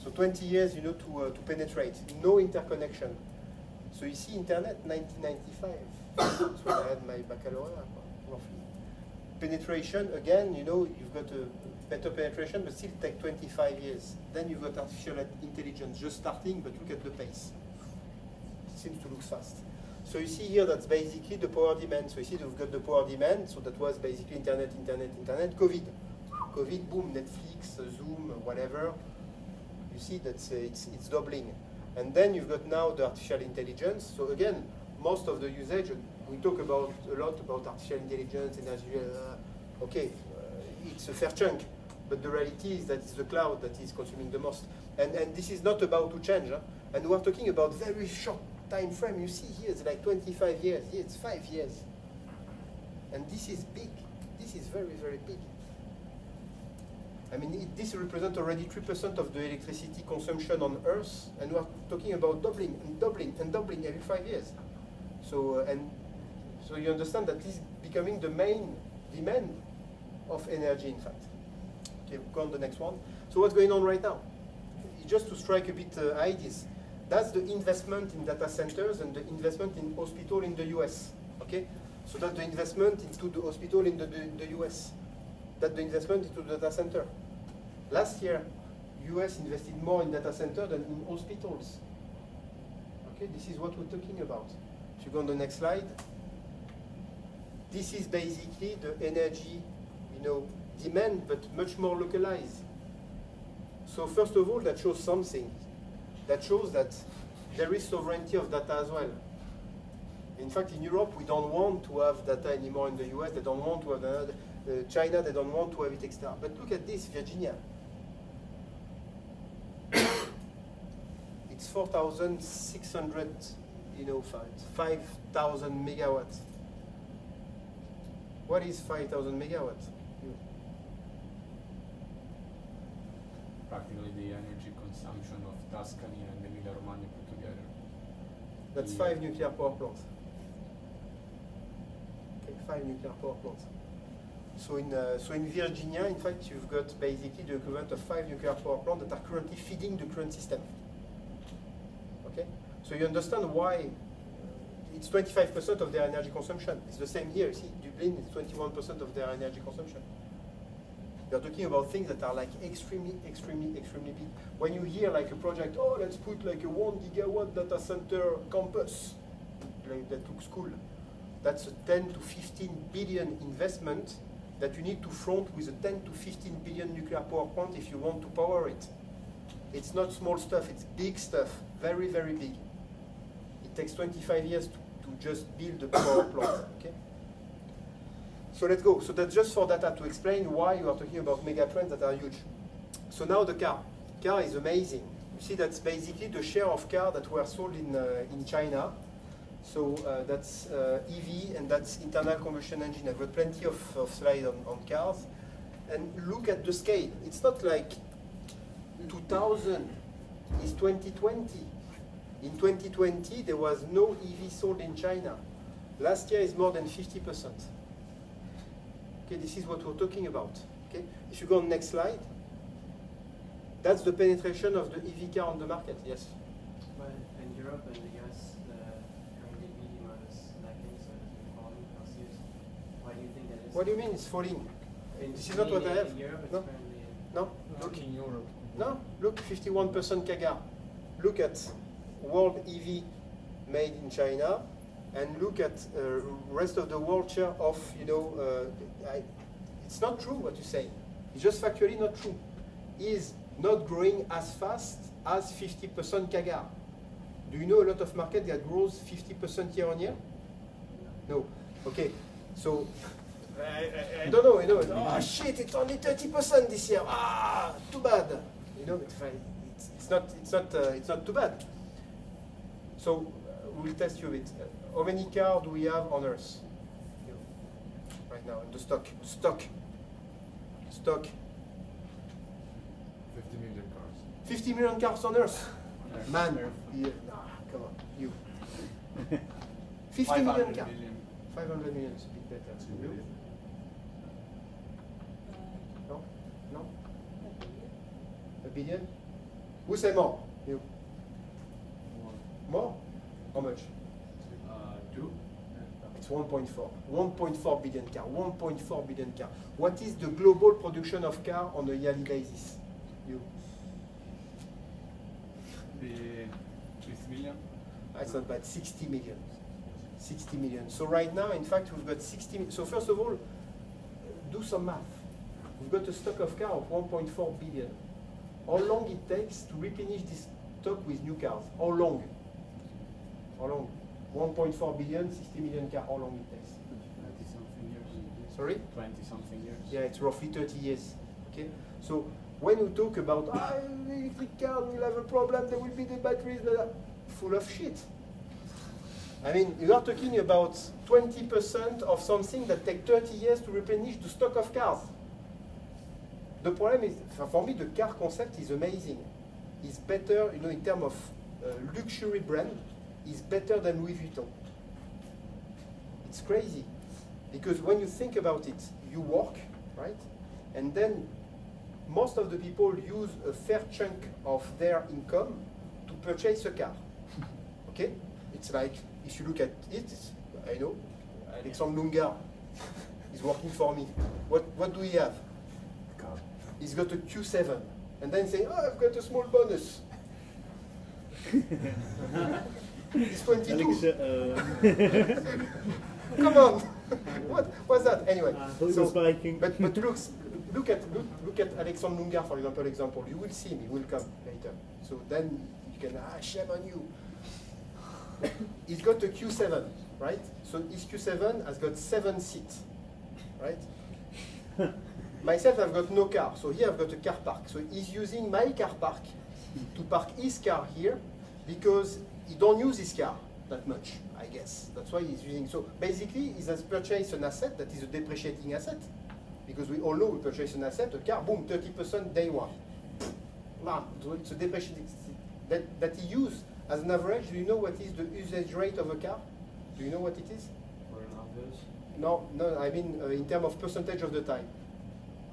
So 20 years, you know, to penetrate, no interconnection. So you see internet, 1995. That's when I had my baccalaureate, roughly. Penetration, again, you know, you've got a better penetration, but still take 25 years. Then you've got artificial intelligence just starting, but look at the pace. It seems to look fast. So you see here, that's basically the power demand. So you see we've got the power demand, so that was basically internet, COVID. COVID, boom, Netflix, Zoom, whatever. You see that it's doubling. And then you've got now the artificial intelligence. So again, most of the usage, we talk a lot about artificial intelligence, energy, it's a fair chunk. But the reality is that it's the cloud that is consuming the most. And this is not about to change. Huh? And we're talking about very short time frame. You see here, it's like 25 years. Here it's 5 years. And this is big. This is very, very big. I mean, this represents already 3% of the electricity consumption on Earth, and we're talking about doubling and doubling and doubling every 5 years. So you understand that this is becoming the main demand of energy, in fact. Okay, we'll go on the next one. So what's going on right now? Just to strike a bit ideas. That's the investment in data centers and the investment in hospital in the US. Okay, so that's the investment into the hospital in the US. That's the investment into the data center. Last year, US invested more in data center than in hospitals. Okay, this is what we're talking about. If you go on the next slide, this is basically the energy, you know, demand, but much more localized. So first of all, that shows something. That shows that there is sovereignty of data as well. In fact, in Europe, we don't want to have data anymore in the US. They don't want to have China, they don't want to have it extra. But look at this, Virginia. It's 4,600, you know, 5,000 megawatts. What is 5,000 megawatts? Practically the energy consumption of Tuscany and Emilia-Romagna put together. That's 5 nuclear power plants. Okay, 5 nuclear power plants. So in Virginia, in fact, you've got basically the equivalent of 5 nuclear power plants that are currently feeding the current system. Okay? So you understand why it's 25% of their energy consumption. It's the same here. See, Dublin is 21% of their energy consumption. You're talking about things that are like extremely, extremely, extremely big. When you hear like a project, oh, let's put like a 1 gigawatt data center campus, like that looks cool. That's a 10 to 15 billion investment that you need to front with a 10 to 15 billion nuclear power plant if you want to power it. It's not small stuff, it's big stuff, very, very big. It takes 25 years to just build a power plant, okay? So let's go. So that's just for data to explain why you are talking about mega trends that are huge. So now the car. Car is amazing. You see that's basically the share of cars that were sold in China. So that's EV and that's internal combustion engine. I've got plenty of slides on cars. And look at the scale. It's not like 2000 is 2020. In 2020, there was no EV sold in China. Last year is more than 50%. Okay, this is what we're talking about. Okay, if you go on the next slide, that's the penetration of the EV car on the market. Yes. Well, in Europe and the US, the current EV demand is lacking, so it's been falling last years. Why do you think that is? What do you mean it's falling? In, This is not what I have. In Europe, it's No. currently No. Look in Europe. No. Look, 51% CAGR. Look at world EV made in China, and look at rest of the world share of, you know, it's not true what you say. It's just factually not true. Is not growing as fast as 50% CAGR. Do you know a lot of market that grows 50% year on year? No. Okay. So I don't know. You know. Oh shit! It's only 30% this year. Ah, too bad. You know, it's not too bad. So we'll test you a bit. How many cars do we have on Earth right now in the stock? 50 million cars. 50 million cars on Earth. Man, Earth. yeah, nah, come on, you. 50 500 million cars. million. 500 million is a bit better. You? No? No? A billion? Who say more? You. More? How much? 2. It's 1.4. 1.4 billion car. 1.4 billion car. What is the global production of car on a yearly basis? You. The 3 million. That's not bad. 60 million. 60 million. So right now, in fact, we've got 60 million. So first of all, do some math. We've got a stock of car of 1.4 billion. How long it takes to replenish this stock with new cars? How long? How long? 1.4 billion, 60 million car. How long it takes? 20-something years. Sorry? 20-something years. Yeah, it's roughly 30 years. Okay. So when you talk about electric car will have a problem, there will be the batteries, blah, blah, full of shit. I mean, you are talking about 20% of something that takes 30 years to replenish the stock of cars. The problem is, for me, the car concept is amazing. It's better, you know, in terms of luxury brand, is better than Louis Vuitton. It's crazy. Because when you think about it, you work, right? And then most of the people use a fair chunk of their income to purchase a car. Okay? It's like, if you look at it, I know, Alexandre Lunga is working for me. What do we have? He's got a Q7. And then say, oh, I've got a small bonus. He's 22. Come on. What was that? Anyway. But look at Alexandre Lunga, for example. You will see him. He will come later. So then you can, shame on you. He's got a Q7, right? So his Q7 has got 7 seats, right? Myself, I've got no car. So here I've got a car park. So he's using my car park to park his car here because he don't use his car that much, I guess. That's why he's using. So basically, he has purchased an asset that is a depreciating asset. Because we all know we purchase an asset, a car, boom, 30% day one. Nah, so it's a depreciating that he used as an average. Do you know what is the usage rate of a car? Do you know what it is? 4.5 years. No, I mean in terms of percentage of the time.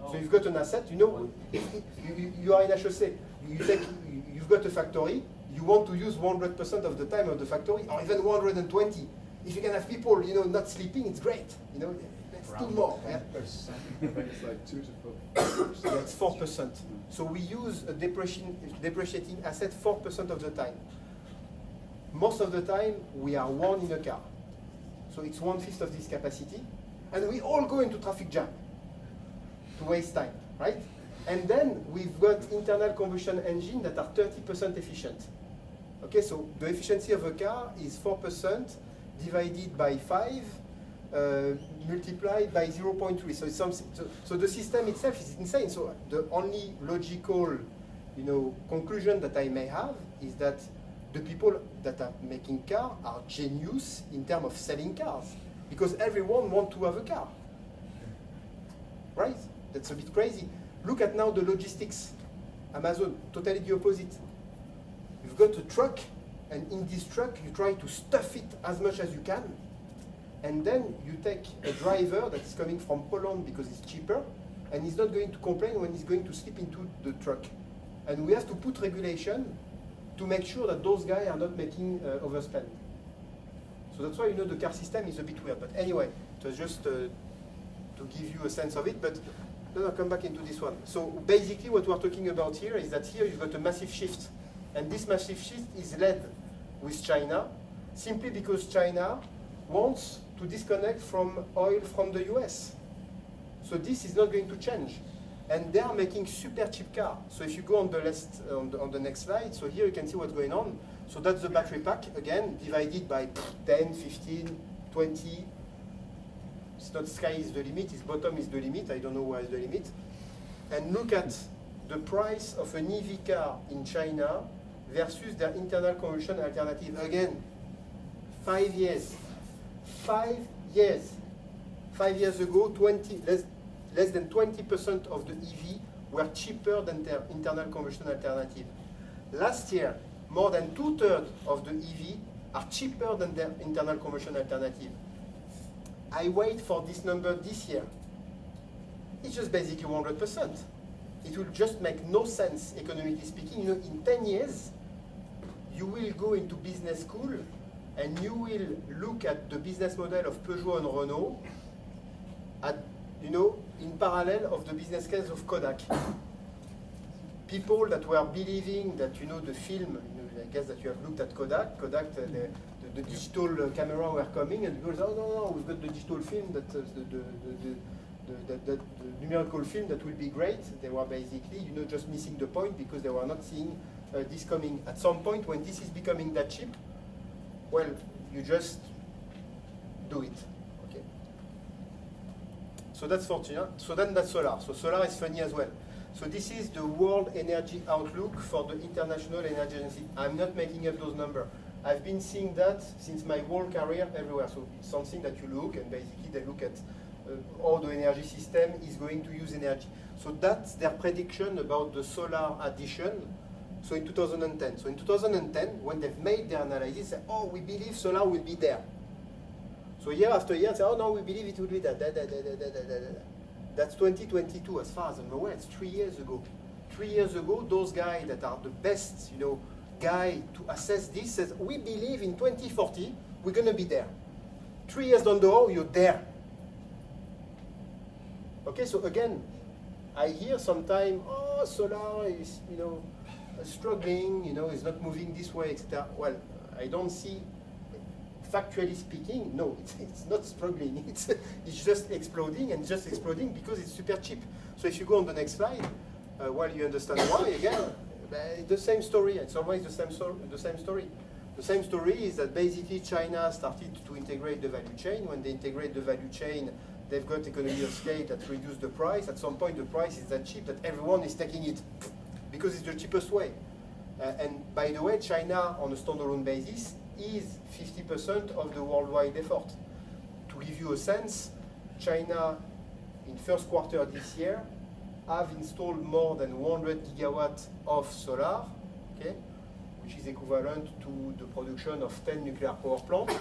Oh. So you've got an asset, you know, you are in HEC, you've got a factory, you want to use 100% of the time of the factory, or even 120. If you can have people, you know, not sleeping, it's great. You know, let's do more. Yeah? It's like 2 to 4%. That's 4%. So we use a depreciating asset 4% of the time. Most of the time, we are one in a car. So it's 1/5 of this capacity. And we all go into traffic jam to waste time, right? And then we've got internal combustion engine that are 30% efficient. Okay, so the efficiency of a car is 4% divided by 5, multiplied by 0.3. So it's something. So the system itself is insane. So the only logical, you know, conclusion that I may have is that the people that are making cars are genius in terms of selling cars, because everyone wants to have a car, right? That's a bit crazy. Look at now the logistics. Amazon, totally the opposite. You've got a truck, and in this truck you try to stuff it as much as you can, and then you take a driver that is coming from Poland because it's cheaper, and he's not going to complain when he's going to sleep into the truck. And we have to put regulation to make sure that those guys are not making overspend. So that's why, you know, the car system is a bit weird. But anyway, it was just to give you a sense of it. But I'll come back into this one. So basically what we're talking about here is that here you've got a massive shift. And this massive shift is led with China, simply because China wants to disconnect from oil from the US. So this is not going to change. And they are making super cheap cars. So if you go on the list, on the next slide, so here you can see what's going on. So that's the battery pack, again, divided by 10, 15, 20. It's not sky is the limit, it's bottom is the limit. I don't know where is the limit. And look at the price of an EV car in China versus their internal combustion alternative. Again, 5 years. 5 years. 5 years ago, less than 20% of the EV were cheaper than their internal combustion alternative. Last year, more than 2/3 of the EV are cheaper than their internal combustion alternative. I wait for this number this year. It's just basically 100%. It will just make no sense, economically speaking. You know, in 10 years, you will go into business school and you will look at the business model of Peugeot and Renault at, you know, in parallel of the business case of Kodak. People that were believing that, you know, the film, you know, I guess that you have looked at Kodak, the digital camera were coming, and people say, oh no, we've got the digital film, that the numerical film that will be great. They were basically, you know, just missing the point because they were not seeing this coming. At some point when this is becoming that cheap, well, you just do it. So that's Fortuna. So then that's solar. So solar is funny as well. So this is the World Energy Outlook for the International Energy Agency. I'm not making up those numbers. I've been seeing that since my whole career everywhere. So it's something that you look, and basically they look at how the energy system is going to use energy. So that's their prediction about the solar addition. So in 2010. So in 2010, when they've made their analysis, they say, oh, we believe solar will be there. So year after year, say, oh no, we believe it will be that. That's 2022, as far as I'm aware. It's 3 years ago. 3 years ago, those guys that are the best, you know, guy to assess this says, we believe in 2040 we're going to be there. 3 years down the road, you're there. Okay, so again, I hear sometimes, oh, solar is, you know, struggling, you know, is not moving this way, etc. Well, I don't see. Factually speaking, no, it's not struggling. It's just exploding, and just exploding because it's super cheap. So if you go on the next slide, well, you understand why again. The same story. It's always the same story. The same story is that basically China started to integrate the value chain. When they integrate the value chain, they've got economy of scale that reduce the price. At some point, the price is that cheap that everyone is taking it because it's the cheapest way. And by the way, China on a standalone basis is 50% of the worldwide effort. To give you a sense, China in first quarter this year have installed more than 100 gigawatts of solar, okay, which is equivalent to the production of 10 nuclear power plants.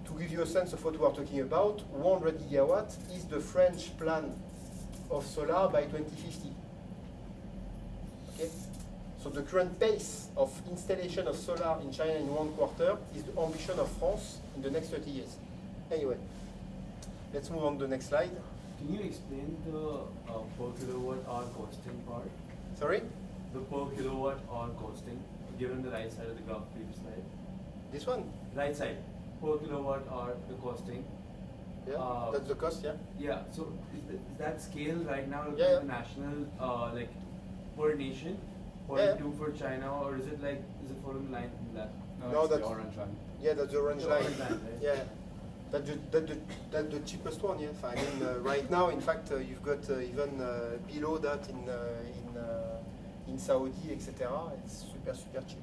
to give you a sense of what we are talking about, 100 gigawatt is the French plan of solar by 2050. Okay? So the current pace of installation of solar in China in 1 quarter is the ambition of France in the next 30 years. Anyway, let's move on to the next slide. Can you explain the per kilowatt hour costing part? Sorry? The per kilowatt hour costing, given the right side of the graph previous slide. This one? Right side, per kilowatt hour, the costing. Yeah, that's the cost, yeah? Yeah, so is that scale right now Yeah, the national, like per nation, Yeah. 0.2 for China, or is it following the line from that? No, it's the that's- orange line. Yeah, that's the orange The line. orange line, right? Yeah, that's the cheapest one. Yeah, I mean, right now, in fact, you've got even below that in Saudi, etc. It's super cheap.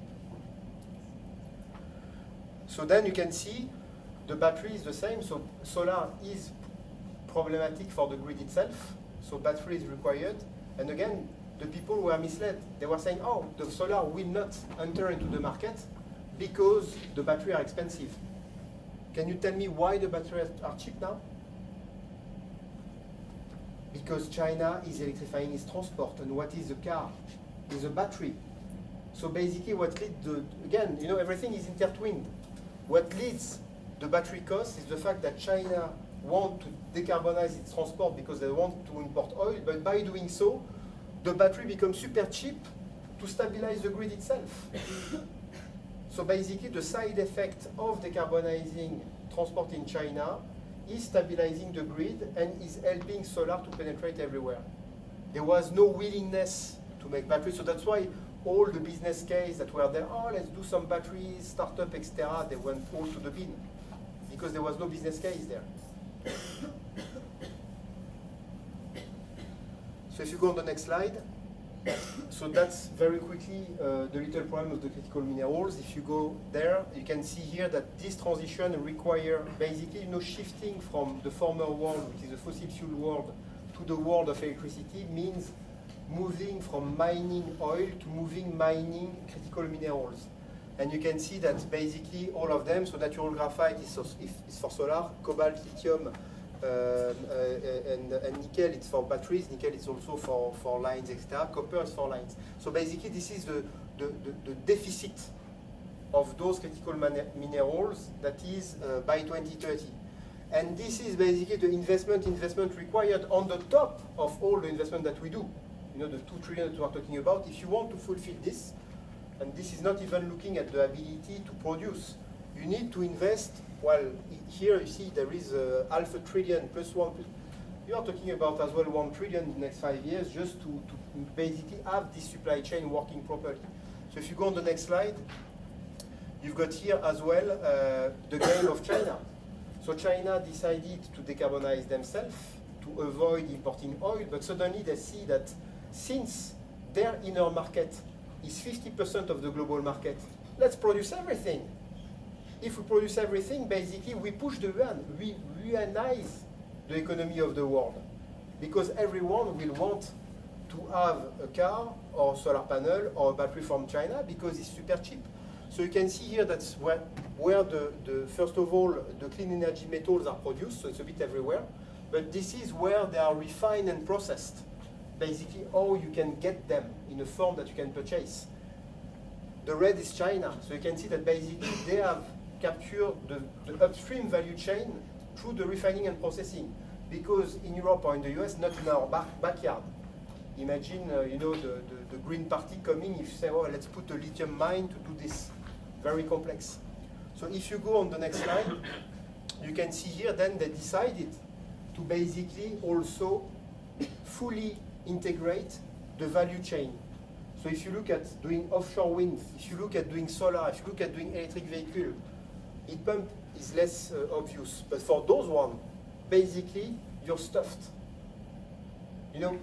So then you can see the battery is the same. So solar is problematic for the grid itself. So battery is required. And again, the people were misled. They were saying, oh, the solar will not enter into the market because the batteries are expensive. Can you tell me why the batteries are cheap now? Because China is electrifying its transport, and what is the car? Is a battery. So basically what leads again, you know, everything is intertwined. What leads the battery cost is the fact that China want to decarbonize its transport because they want to import oil, but by doing so, the battery becomes super cheap to stabilize the grid itself. So basically the side effect of decarbonizing transport in China is stabilizing the grid and is helping solar to penetrate everywhere. There was no willingness to make batteries, so that's why all the business case that were there, oh, let's do some batteries, startup, etc., they went all to the bin because there was no business case there. So if you go on the next slide, so that's very quickly the little problem of the critical minerals. If you go there, you can see here that this transition require basically, you know, shifting from the former world, which is a fossil fuel world, to the world of electricity means moving from mining oil to mining critical minerals. And you can see that basically all of them, so natural graphite is for solar, cobalt, lithium, and nickel, it's for batteries, nickel is also for lines, etc. Copper is for lines. So basically this is the deficit of those critical minerals that is by 2030. And this is basically the investment required on the top of all the investment that we do. You know, the 2 trillion that we are talking about. If you want to fulfill this, and this is not even looking at the ability to produce, you need to invest. Well, here you see there is half a trillion plus one. You are talking about as well 1 trillion in the next 5 years just to basically have this supply chain working properly. So if you go on the next slide, you've got here as well the game of China. So China decided to decarbonize themselves to avoid importing oil, but suddenly they see that since their inner market is 50% of the global market, let's produce everything. If we produce everything, basically we push the yuan, we yuanize the economy of the world, because everyone will want to have a car or solar panel or a battery from China because it's super cheap. So you can see here that's where the first of all the clean energy metals are produced, so it's a bit everywhere, but this is where they are refined and processed. Basically how you can get them in a form that you can purchase. The red is China, so you can see that basically they have captured the upstream value chain through the refining and processing, because in Europe or in the US, not in our backyard. Imagine you know, the Green Party coming, if you say, oh, let's put a lithium mine to do this. Very complex. So if you go on the next slide, you can see here then they decided to basically also fully integrate the value chain. So if you look at doing offshore wind, if you look at doing solar, if you look at doing electric vehicle, heat pump is less obvious. But for those one, basically you're stuffed. You know,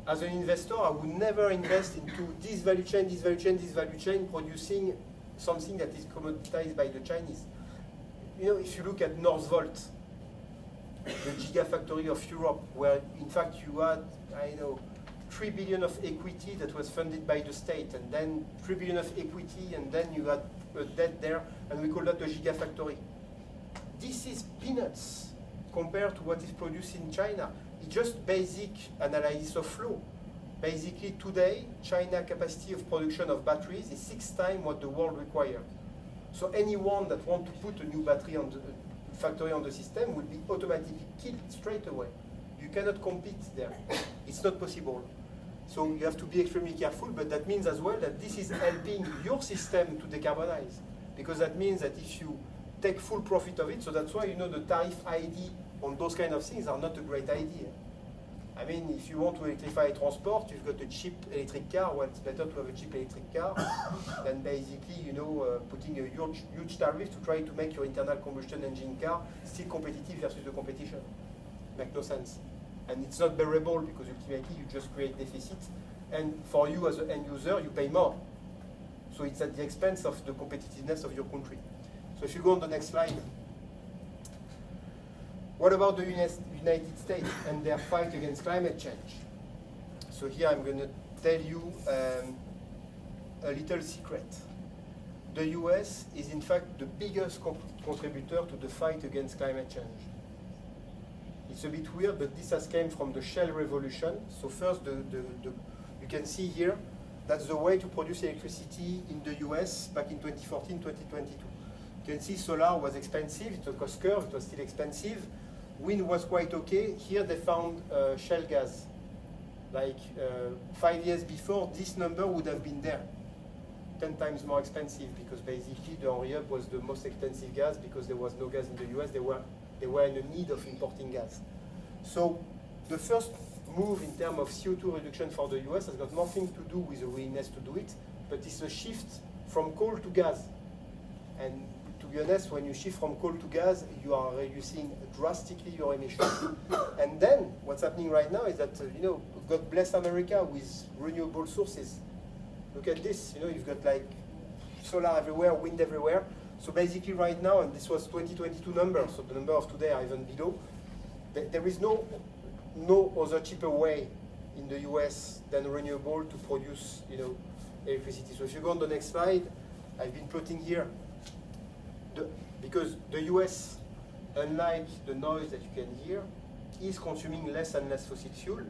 as an investor, I would never invest into this value chain, this value chain, this value chain, producing something that is commoditized by the Chinese. You know, if you look at Northvolt, the gigafactory of Europe, where in fact you had, I know, 3 billion of equity that was funded by the state, and then 3 billion of equity, and then you had a debt there, and we call that a gigafactory. this is peanuts compared to what is produced in China. It's just basic analysis of flow. Basically today, China capacity of production of batteries is 6 times what the world requires. So anyone that wants to put a new battery on the factory on the system will be automatically killed straight away. You cannot compete there. It's not possible. So you have to be extremely careful, but that means as well that this is helping your system to decarbonize. Because that means that if you take full profit of it, so that's why, you know, the tariff ID on those kind of things are not a great idea. I mean, if you want to electrify transport, you've got a cheap electric car. Well, it's better to have a cheap electric car than basically, you know, putting a huge tariff to try to make your internal combustion engine car still competitive versus the competition. Makes no sense. And it's not bearable because ultimately you just create deficit. And for you as an end user, you pay more. So it's at the expense of the competitiveness of your country. So if you go on the next slide. What about the United States and their fight against climate change? So here I'm going to tell you a little secret. The US is in fact the biggest contributor to the fight against climate change. It's a bit weird, but this has came from the Shell revolution. So first, you can see here, that's the way to produce electricity in the US back in 2014, 2022. You can see solar was expensive, it's a cost curve, it was still expensive. Wind was quite okay. Here they found shale gas. Like 5 years before, this number would have been there. 10 times more expensive because basically the Henry Hub was the most expensive gas because there was no gas in the US. They were in the need of importing gas. So the first move in terms of CO2 reduction for the US has got nothing to do with the willingness to do it, but it's a shift from coal to gas. And to be honest, when you shift from coal to gas, you are reducing drastically your emissions. And then what's happening right now is that, you know, God bless America with renewable sources. Look at this, you know, you've got like solar everywhere, wind everywhere. So basically right now, and this was 2022 numbers, so the number of today are even below, there is no other cheaper way in the US than renewable to produce, you know, electricity. So if you go on the next slide, I've been plotting here, because the US, unlike the noise that you can hear, is consuming less and less fossil fuel,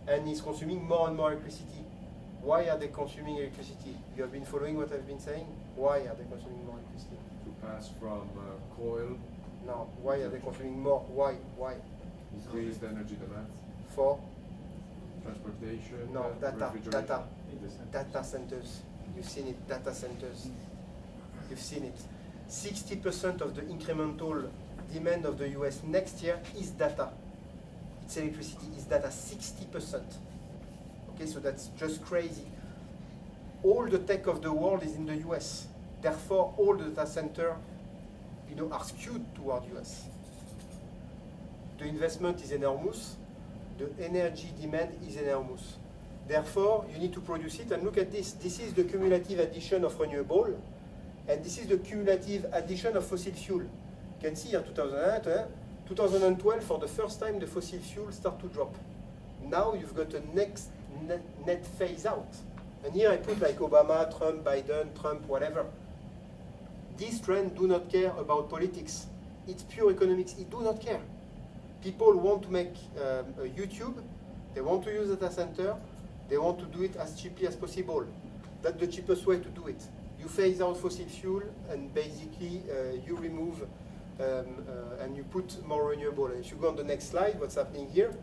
and is consuming more and more electricity. Why are they consuming electricity? You have been following what I've been saying? Why are they consuming more electricity? To pass from coal. No, why are they consuming more? Why? Increased energy demands. For? Transportation. No, refrigeration. Data centers. You've seen it, data centers. You've seen it. 60% of the incremental demand of the US next year is data. It's electricity, is data, 60%. Okay, so that's just crazy. All the tech of the world is in the US. Therefore, all the data centers, you know, are skewed toward US. The investment is enormous. The energy demand is enormous. Therefore, you need to produce it. And look at this. This is the cumulative addition of renewable. And this is the cumulative addition of fossil fuel. You can see in 2012, for the first time, the fossil fuel start to drop. Now you've got a next net phase out. And here I put like Obama, Trump, Biden, Trump, whatever. These trends do not care about politics. It's pure economics. It do not care. People want to make a YouTube. They want to use a data center. They want to do it as cheaply as possible. That's the cheapest way to do it. You phase out fossil fuel and basically you remove and you put more renewable. And if you go on the next slide, what's happening here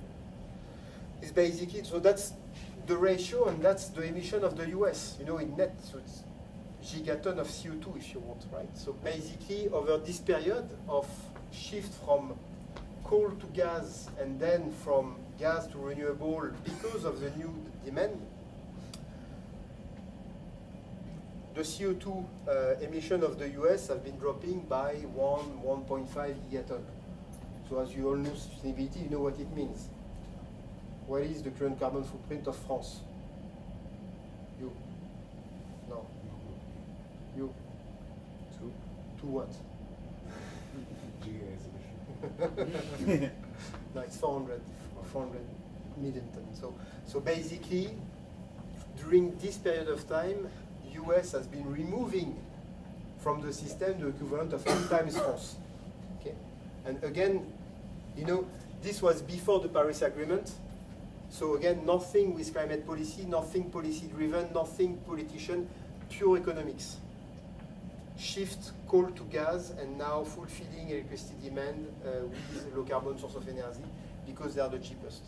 is basically, so that's the ratio and that's the emission of the US, you know, in net. So it's gigaton of CO2 if you want, right? So basically over this period of shift from coal to gas and then from gas to renewable because of the new demand, the CO2 emission of the US have been dropping by 1.5 gigaton. So as you all know sustainability, you know what it means. What is the current carbon footprint of France? You? No. You? Two what? No, it's 400 million tons. So basically, during this period of time, US has been removing from the system the equivalent of 2 times France. Okay, and again, you know, this was before the Paris Agreement. So again, nothing with climate policy, nothing policy driven, nothing politician, pure economics. Shift coal to gas and now fulfilling electricity demand with low carbon source of energy because they are the cheapest.